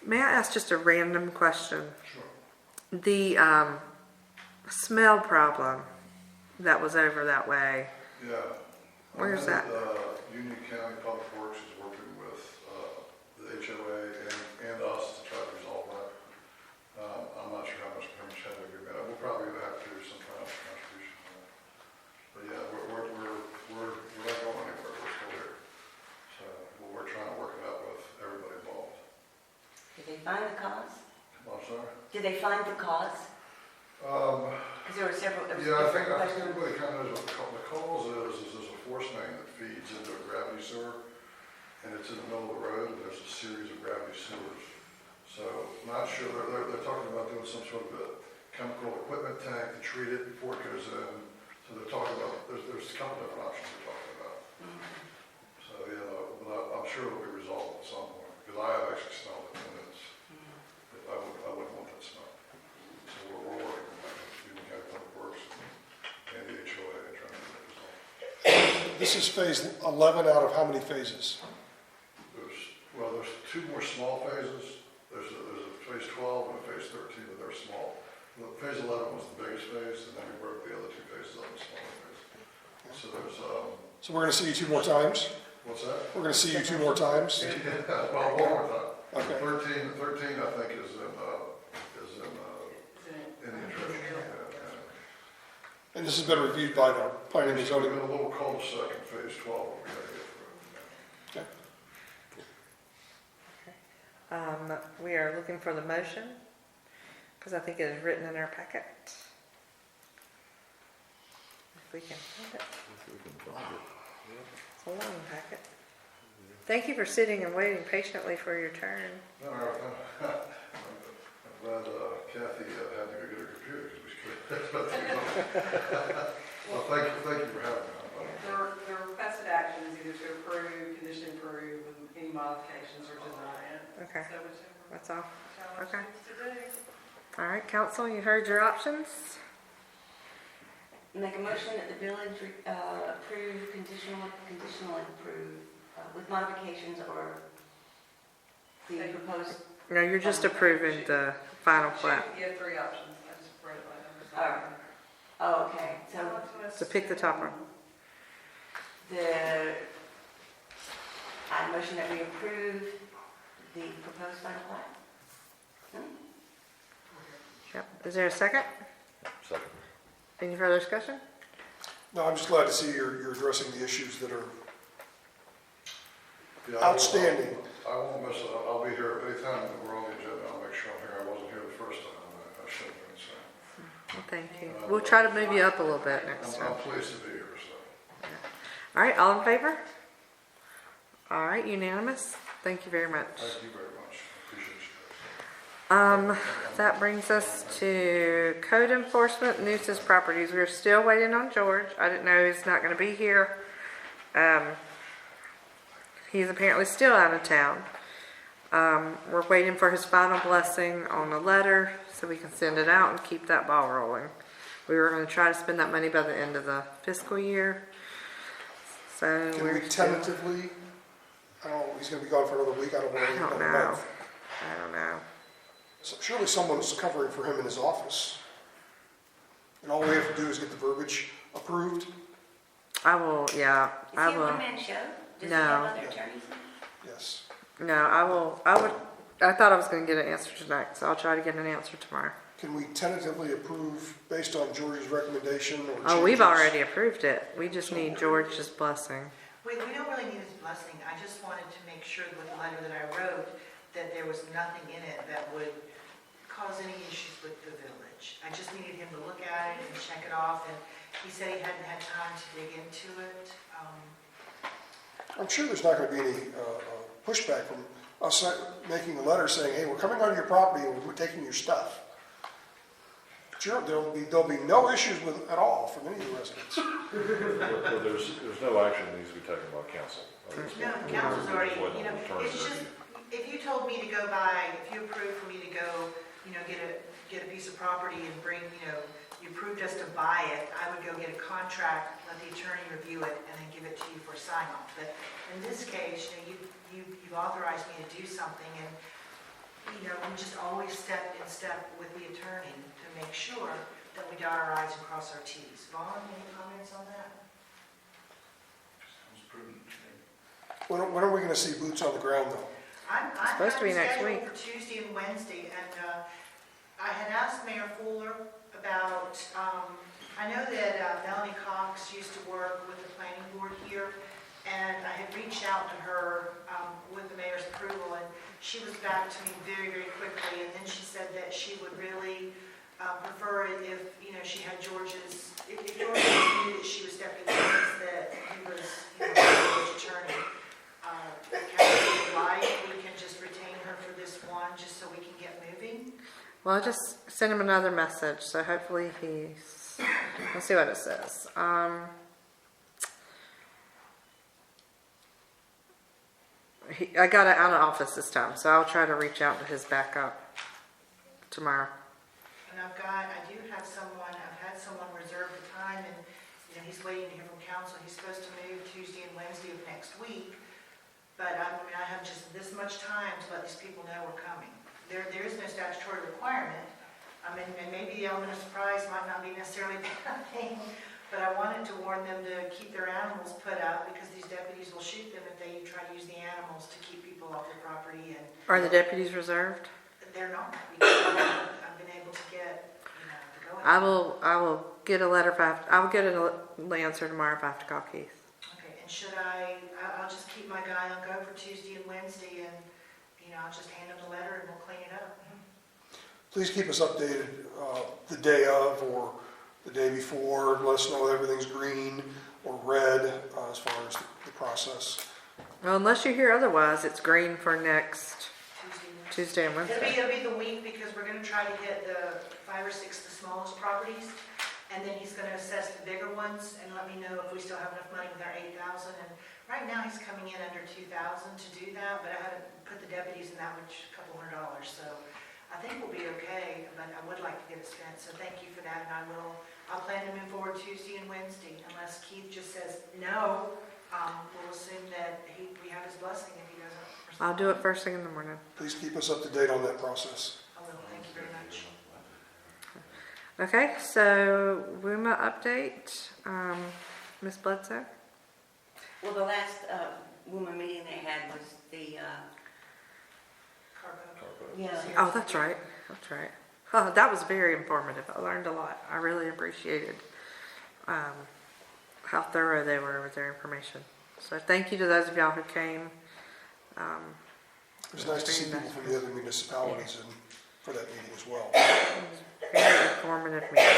May I ask just a random question? Sure. The smell problem that was over that way, Yeah. where's that? Union County Public Works is working with the HOA and us to try to resolve that. I'm not sure how much head we're gonna get. We'll probably have to do some kind of contribution on that. But yeah, we're not going anywhere. We're still here. So we're trying to work it out with everybody involved. Did they find the cause? I'm sorry? Did they find the cause? Because there were several, there was Yeah, I think different questions. everybody kind of knows what the cause is there's a force main that feeds into a gravity sewer, and it's in the middle of the road, and there's a series of gravity sewers. So, not sure, they're talking about doing some sort of a chemical equipment tank to treat it before it goes in. So they're talking about, there's a couple different options they're talking about. So, yeah, but I'm sure it'll be resolved at some point, because I have actually smelled it, and I wouldn't want that smell. So we're working on that, Union County Public Works and the HOA and trying to get it resolved. This is phase 11 out of how many phases? There's two more small phases. There's a phase 12 and a phase 13, but they're small. The phase 11 was the biggest phase, and then we broke the other two phases up in smaller phases. So there's, So we're going to see you 2 more times? what's that? We're going to see you 2 more times? Well, one more time. Okay. 13, I think, is in Indian Treasure. And this has been reviewed by the planning and We've zoning. been a little cul-de-sac in phase 12, but we gotta get through it. Okay. We are looking for the motion, because I think it is written in our packet. If we can find it. It's a long packet. Thank you for sitting and waiting patiently for your turn. No, I'm glad Kathy had to go get her computer because we could. Well, thank you for having me. The requested action is either to approve, condition approve, with any modifications or deny it. Okay, So whichever that's all. challenge Okay. needs to do. All right, council, you heard your options. Make a motion that the village approve, conditionally approve, with modifications or the proposed. No, you're just approving the final plat. You have 3 options. I just read it like All right. Oh, okay, so So pick the top one. I motion that we approve the proposed final plat. Yep. Is there a second? Second. Any further discussion? No, I'm just glad to see you're addressing the issues that are Yeah, outstanding. I won't miss it. I'll be here anytime that we're on the agenda. I'll make sure I'm here. I wasn't here the first time. I should have been, so. Well, thank you. We'll try to move you up a little bit next time. I'm pleased to be here, so. All right, all in favor? All right, unanimous. Thank you very much. Thank you very much. Appreciate you guys. That brings us to code enforcement, nuisance properties. We're still waiting on George. I didn't know he's not gonna be here. He's apparently still out of town. We're waiting for his final blessing on the letter so we can send it out and keep that ball rolling. We were gonna try to spend that money by the end of the fiscal year. So Can we're we still, tentatively, I don't know, he's going to be gone for another week, I don't want to leave another month. I don't know. So surely someone's covering for him in his office. And all we have to do is get the verbiage approved? I will, yeah, Is I he a will. one-man show? Does he No. have other attorneys? Yes. No, I thought I was gonna get an answer tonight, so I'll try to get an answer tomorrow. Can we tentatively approve based on George's recommendation or changes? Oh, we've already approved it. We just need George's blessing. We don't really need his blessing. I just wanted to make sure with the letter that I wrote that there was nothing in it that would cause any issues with the village. I just needed him to look at it and check it off, and he said he hadn't had time to dig into it. I'm sure there's not going to be any pushback from us making a letter saying, hey, we're coming onto your property and we're taking your stuff. Sure, there'll be no issues with, at all from any of the residents. But there's no action that needs to be taken by council. No, the council's already, Wait on you know, attorney it's just, review. if you told me to go buy, if you approved for me to go, you know, get a piece of property and bring, you know, you approved us to buy it, I would go get a contract, let the attorney review it, and then give it to you for sign off. But in this case, you know, you've authorized me to do something, and, you know, we just always step in step with the attorney to make sure that we dot our i's and cross our t's. Vaughn, any comments on that? Sounds prudent to me. When are we gonna see boots on the ground, though? I'm Supposed to be next scheduled week. for Tuesday and Wednesday, and I had asked Mayor Fuller about, I know that Melanie Cox used to work with the planning board here, and I had reached out to her with the mayor's approval, and she was back to me very, very quickly, and then she said that she would really prefer it if, you know, she had George's, if George knew that she was stepping in, that he was, you know, the village attorney. We can just retain her for this one, just so we can get moving. Well, I just sent him another message, so hopefully he's, let's see what it says. I got it out of office this time, so I'll try to reach out to his backup tomorrow. And I I've had someone reserve the time, and, you know, he's waiting to hear from council. He's supposed to move Tuesday and Wednesday of next week. But I mean, I have just this much time to let these people know we're coming. There is no statutory requirement. I mean, and maybe the element of surprise might not be necessarily a bad thing, but I wanted to warn them to keep their animals put up, because these deputies will shoot them if they try to use the animals to keep people off their property. And Are the deputies reserved? they're not, because I've been able to get, you know, to go in. I will get a letter if I will get an answer tomorrow if I have to call Keith. Okay, and I'll just keep my guy on go for Tuesday and Wednesday, and, you know, I'll just hand him the letter and we'll clean it up. Please keep us updated the day of or the day before. Let us know everything's green or red as far as the process. Well, unless you hear otherwise, it's green for next Tuesday Tuesday and and Wednesday. Wednesday. It'll be the week, because we're gonna try to hit the 5 or 6, the smallest properties, and then he's gonna assess the bigger ones and let me know if we still have enough money with our 8,000. And right now, he's coming in under 2,000 to do that, but I haven't put the deputies in that, which a couple $100. So I think we'll be okay, but I would like to get it spent, so thank you for that, and I'll plan to move forward Tuesday and Wednesday, unless Keith just says no. We'll assume that we have his blessing if he doesn't. I'll do it first thing in the morning. Please keep us up to date on that process. I will, thank you very much. Okay, so WUMA update, Ms. Bledsoe? Well, the last woman meeting they had was the, Carpo. yeah. Oh, that's right. Oh, that was very informative. I learned a lot. I really appreciated how thorough they were with their information. So thank you to those of y'all who came. It was nice to see people from the other municipalities and for that meeting as well. It was a very informative meeting.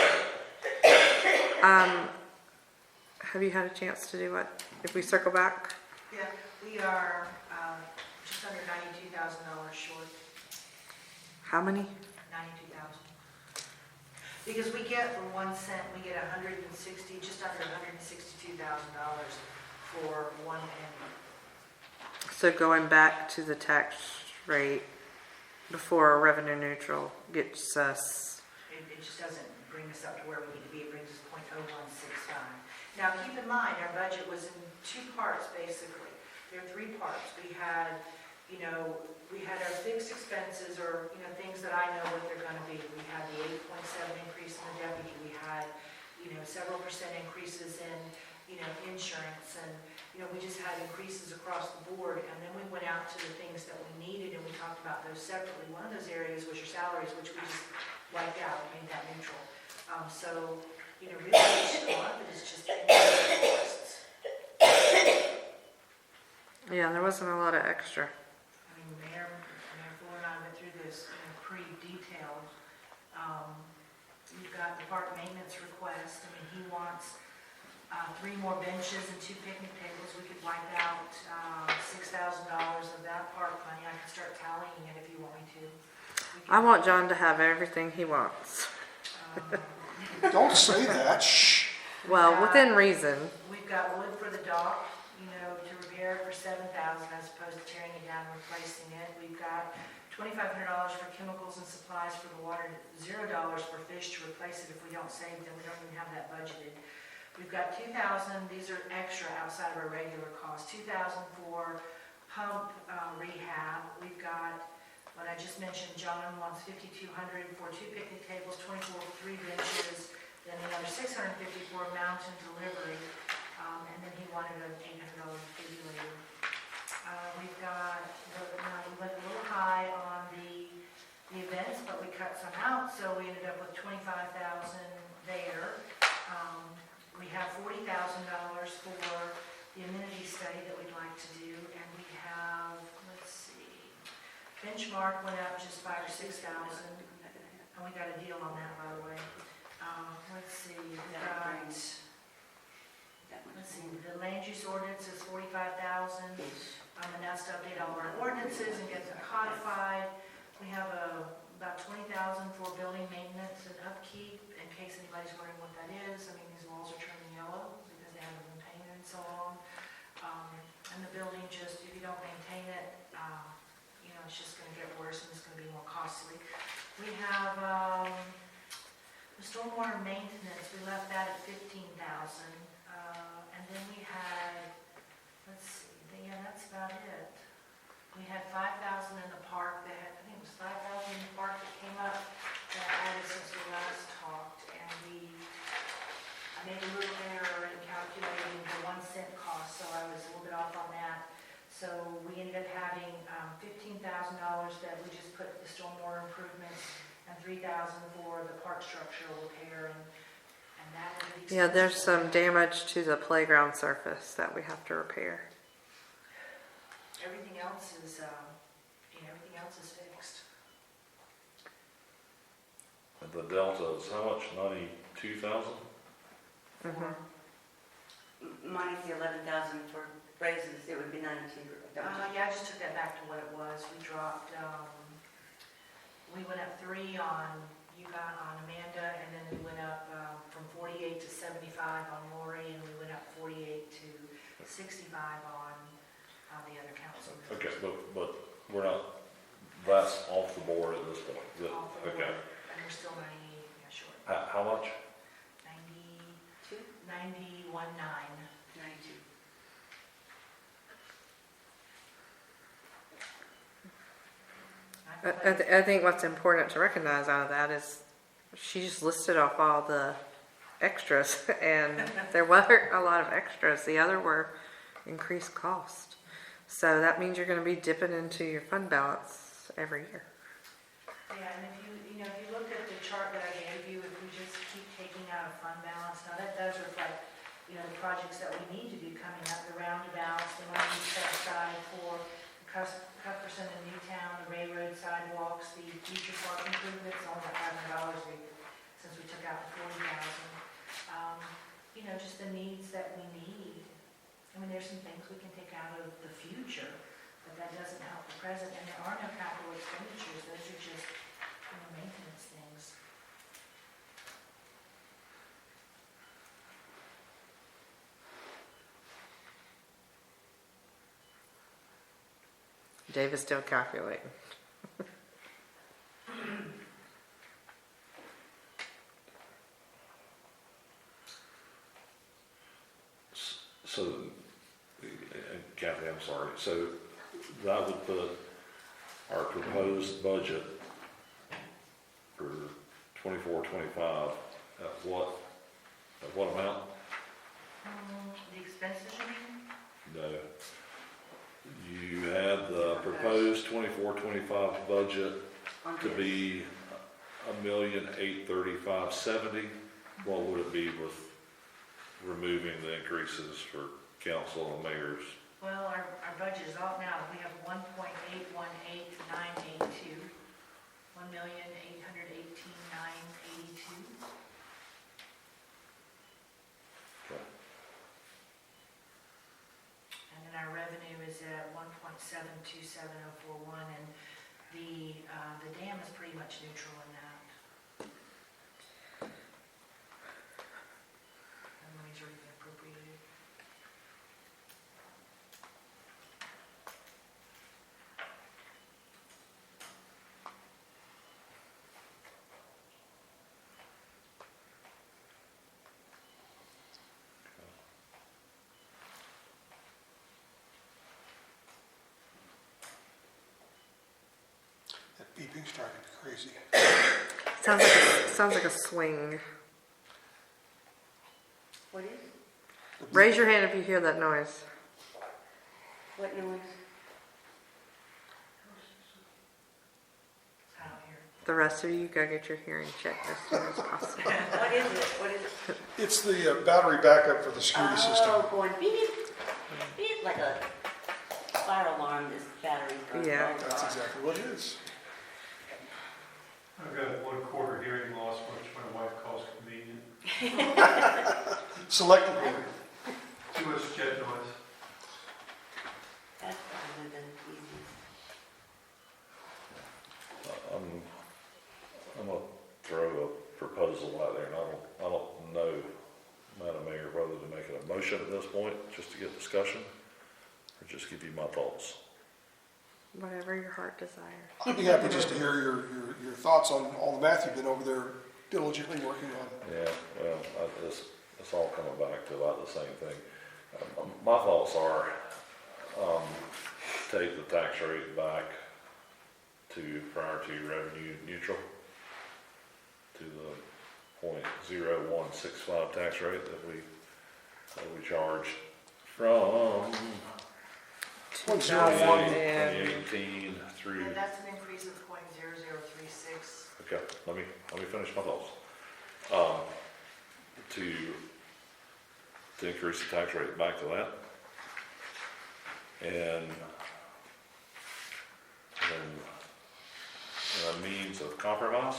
Have you had a chance to do what? If we circle back? Yeah, we are just under $92,000 short, How many? 92,000. Because we get, for 1 cent, we get just under $162,000 for 1 penny. So going back to the tax rate before revenue neutral gets us, It just doesn't bring us up to where we need to be. It brings us 0.0165. Now, keep in mind, our budget was in 2 parts, basically. There are 3 parts. We had our fixed expenses, or, you know, things that I know what they're going to be. We had the 8.7 increase in the deputy. We had, you know, several percent increases in, you know, insurance, and, you know, we just had increases across the board. And then we went out to the things that we needed, and we talked about those separately. One of those areas was your salaries, which we just wiped out, made that neutral. So, you know, really, a lot of it is just costs. yeah, there wasn't a lot of extra. I mean, Mayor Fuller and I went through this pretty detailed. You've got the park maintenance request. I mean, he wants 3 more benches and 2 picnic tables. We could wipe out $6,000 of that park money. I can start tallying it if you want me to. We I can- want John to have everything he wants. Don't say that, shh. Well, within reason. We've got wood for the dock, to repair it for $7,000 as opposed to tearing it down and replacing it. We've got $2,500 for chemicals and supplies for the water, $0 for fish to replace it if we don't save them. We don't even have that budgeted. We've got $2,000, these are extra outside of our regular costs, $2,000 for pump rehab. We've got, what I just mentioned, John wants $5,200 for 2 picnic tables, 24 for 3 benches, then another $650 for a mountain delivery, and then he wanted an $800 defibrillator. We've got, we went a little high on the events, but we cut some out, so we ended up with $25,000 there. We have $40,000 for the amenity study that we'd like to do, and we have, let's see, Benchmark went up just $5,000 or $6,000, and we got a deal on that, by the way. Let's see, we've got, the land use ordinance is $45,000, and that's to update all our ordinances and get them codified. We have about $20,000 for building maintenance and upkeep, in case anybody's wondering what that is. I mean, these walls are turning yellow because they haven't been painted in so long. And the building just, if you don't maintain it, it's just gonna get worse and it's gonna be more costly. We have, the stormwater maintenance, we left that at $15,000. And then we had, let's see, yeah, that's about it. We had $5,000 in the park I think it was $5,000 in the park that came up that added since we last talked. And I made a little error in calculating the 1 cent cost, so I was a little bit off on that. So we ended up having $15,000 that we just put the stormwater improvements and $3,000 for the park structural repair and that would be. Yeah, there's some damage to the playground surface that we have to repair. Everything else is, everything else is fixed. And the delta is how much? 92,000? Mhm. Minus the 11,000 for raises, it would be 92. Yeah, I just took that back to what it was. We dropped, we went up 3 on Amanda, and then we went up from 48 to 75 on Lori, and we went up 48 to 65 on the other council. Okay, but we're not, that's off the board at this point. Is it? Off the board, Okay. and we're still 90, short. How much? 91.9. 92. I think what's important to recognize out of that is she just listed off all the extras, and there were a lot of extras. The other were increased cost. So that means you're going to be dipping into your fund balance every year. Yeah, and if you look at the chart that I gave you, if we just keep taking out of fund balance, now that does reflect, the projects that we need to do coming up, the roundabouts, the money we set aside for Cuthbertson and Newtown, the railroad sidewalks, the future park improvements, all that $500 since we took out the $40,000. Just the needs that we need. I mean, there's some things we can take out of the future, but that doesn't help the present, and there are no capital expenditures. Those are just, maintenance things. Dave is still calculating. So, Kathy, I'm sorry. So that would put our proposed budget for 24, 25 at what amount? The expenses, you mean? No. You had the proposed 24, 25 budget to be $1,835,70. What would it be with removing the increases for council and mayors? Well, our budget is out now. We have 1.818982, 1,818,982. Okay. 727,041, and the dam is pretty much neutral in that. And money's already been appropriated. That beeping's driving me crazy. Sounds like a swing. What is, Raise your hand if you hear that noise. what noise? I don't hear. The rest of you go get your hearing checked as soon as possible. What is it? What is it? It's the battery backup for the security system. Oh, going beep, beep, like a fire alarm, this battery's going. Yeah. Oh, That's God. exactly what it is. I've got 1/4 hearing loss, which my wife calls convenient. Selectively. Too much jet noise. That's probably the easiest. I'm gonna throw a proposal out there, and I don't know, Madam Mayor, whether to make it a motion at this point, just to get discussion, or just give you my thoughts. Whatever your heart desires. I'd be happy just to hear your thoughts on all the math you've been over there diligently working on. Yeah, well, it's all coming back to about the same thing. My thoughts are, take the tax rate back to prior to revenue neutral, to the .0165 tax rate that we charged from 0.01. 2018 through. And that's an increase of .0036. Okay, let me finish my thoughts. To increase the tax rate back to that. And a means of compromise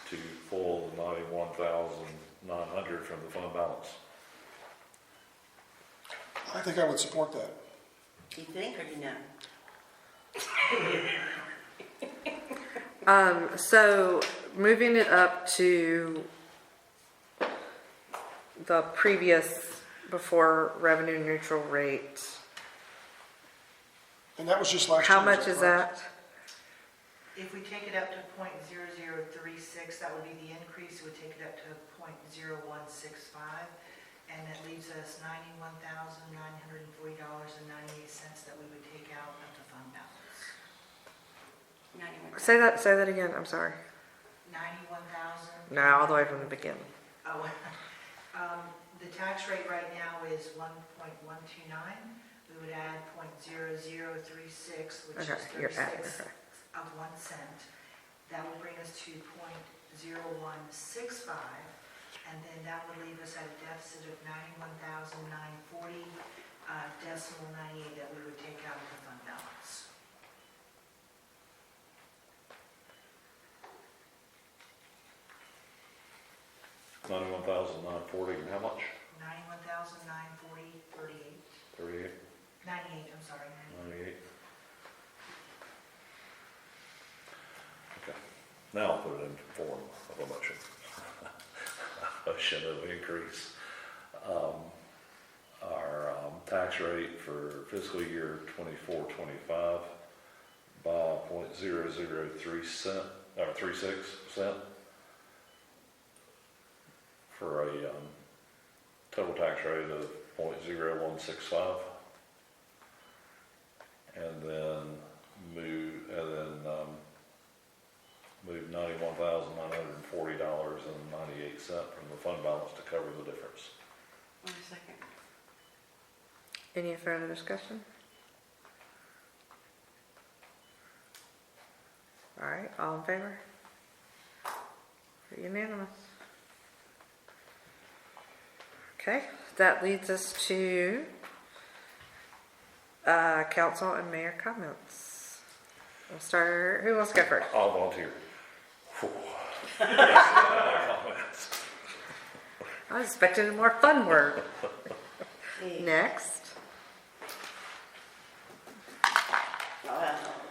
to pull the 91,900 from the fund balance. I think I would support that. Do you think or do you know? So moving it up to the previous before revenue neutral rate. And that was just last year. How much is correct? that? If we take it up to .0036, that would be the increase, it would take it up to .0165, and that leaves us $91,940.98 that we would take out of the fund balance. 91. Say that again, I'm sorry. 91,000. No, all the way from the beginning. Oh, the tax rate right now is 1.129. We would add .0036, which Okay, is you're at, 36 okay. of 1 cent. That would bring us to .0165, and then that would leave us at a deficit of 91,940, decimal 98 that we would take out of the fund balance. $91,940 and how much? 91,940.38. 38, 98, I'm sorry. 98. Okay, now I'll put it in form of a motion. Motion of increase. Our tax rate for fiscal year 24-25 by .0036 for a total tax rate of .0165, and then move $91,940.98 from the fund balance to cover the difference. Wait a second. Any further discussion? All right, all in favor? Unanimous. Okay, that leads us to council and mayor comments. We'll start, who wants to go first? I'll volunteer. I was expecting a more fun word. Hey. Next.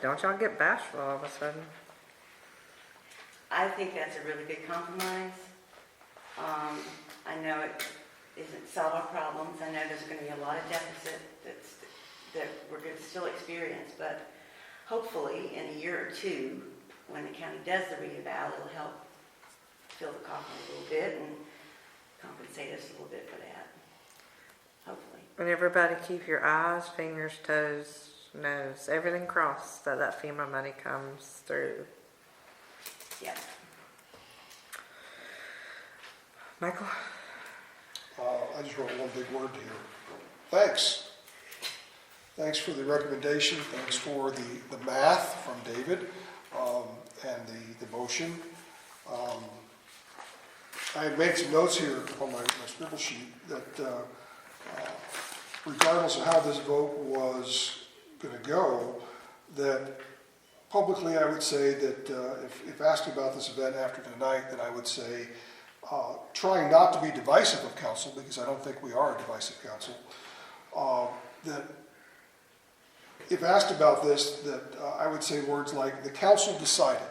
don't y'all get bashful all of a sudden. I think that's a really good compromise. I know it isn't solve our problems. I know there's going to be a lot of deficit that we're going to still experience, but hopefully in a year or two, when the county does the reeval, it'll help fill the coffin a little bit and compensate us a little bit for that. Hopefully. And everybody keep your eyes, fingers, toes, nose, everything crossed that that FEMA money comes through. Yeah. Michael? I just wrote one big word here. Thanks. Thanks for the recommendation. Thanks for the math from David and the motion. I had made some notes here on my scribble sheet that regardless of how this vote was going to go, that publicly I would say that if asked about this event after tonight, that I would say trying not to be divisive of council, because I don't think we are a divisive council, that if asked about this, that I would say words like the council decided,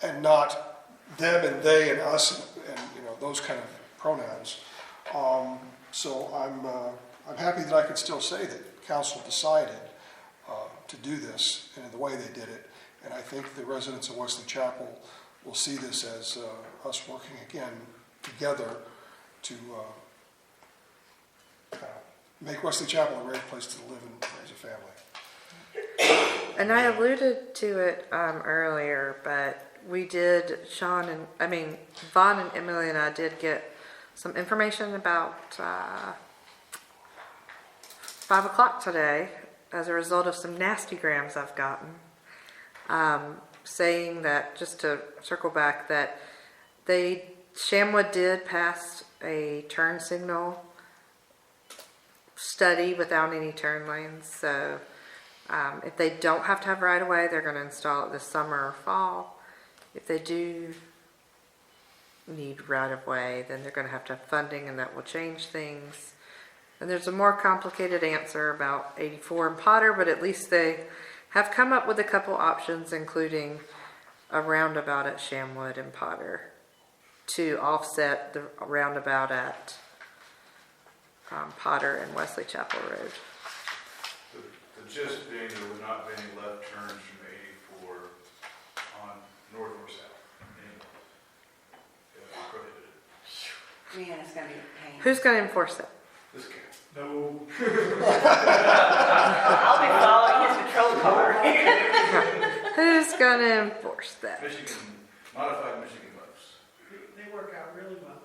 and not them and they and us and those kind of pronouns. So I'm happy that I can still say that council decided to do this in the way they did it, and I think the residents of Wesley Chapel will see this as us working again together to make Wesley Chapel a great place to live and raise a family. And I alluded to it earlier, but we did, Vaughn and Emily and I did get some information about 5 o'clock today as a result of some nasty grams I've gotten, saying that, just to circle back, that Shamwood did pass a turn signal study without any turn lanes, so if they don't have to have right of way, they're going to install it this summer or fall. If they do need right of way, then they're going to have funding, and that will change things. And there's a more complicated answer about 84 and Potter, but at least they have come up with a couple options, including a roundabout at Shamwood and Potter to offset the roundabout at Potter and Wesley Chapel Road. The gist being there would not be any left turns from 84 on north or south. Prohibited. Man, it's going to be a pain. Who's going to enforce it? This can't. No. I'll be following his patrol car. Who's going to enforce that? Modified Michigan modes. They work out really well.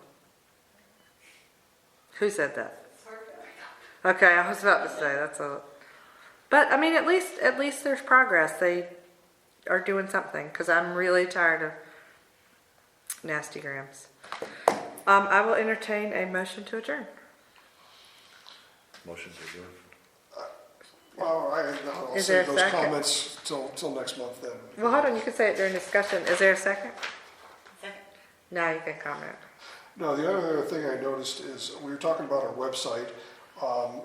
Who said that? Okay, I was about to say that's a. But I mean, at least there's progress. They are doing something, because I'm really tired of nasty grams. I will entertain a motion to adjourn. Motion to adjourn. Well, I'll Is there a save those second? comments till next month then. Well, hold on. You can say it during discussion. Is there a second? Second. Now you can comment. No, the other thing I noticed is we were talking about our website,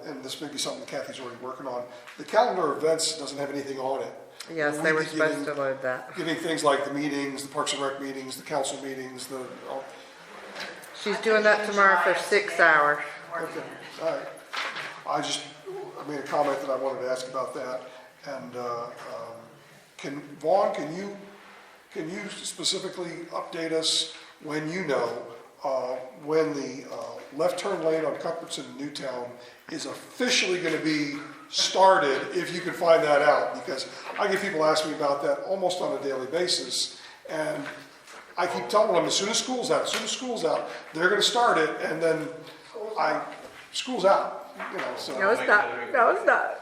and this may be something that Kathy's already working on. The calendar of events doesn't have anything on it. Yes, We'll they were be supposed to load that. Getting things like the meetings, the Parks and Rec meetings, the council meetings, She's doing that tomorrow for 6 hours. okay, all right. I made a comment that I wanted to ask about that, and Vaughn, can you specifically update us when you know when the left turn lane on Cuthbertson in Newtown is officially going to be started, if you can find that out, because I get people asking me about that almost on a daily basis, and I keep telling them as soon as school's out, they're going to start it, and then school's out. So No, it's not. No, it's not.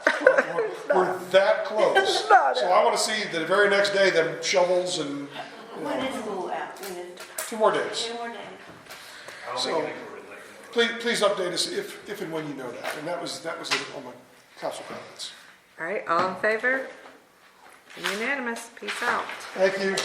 we're that close. It's not. So I want to see the very next day them shovels and When is school out? When is 2 more days. 2 more days? So please update us if and when you know that. And that was it on my council comments. All right, all in favor? Unanimous. Peace out. Thank you.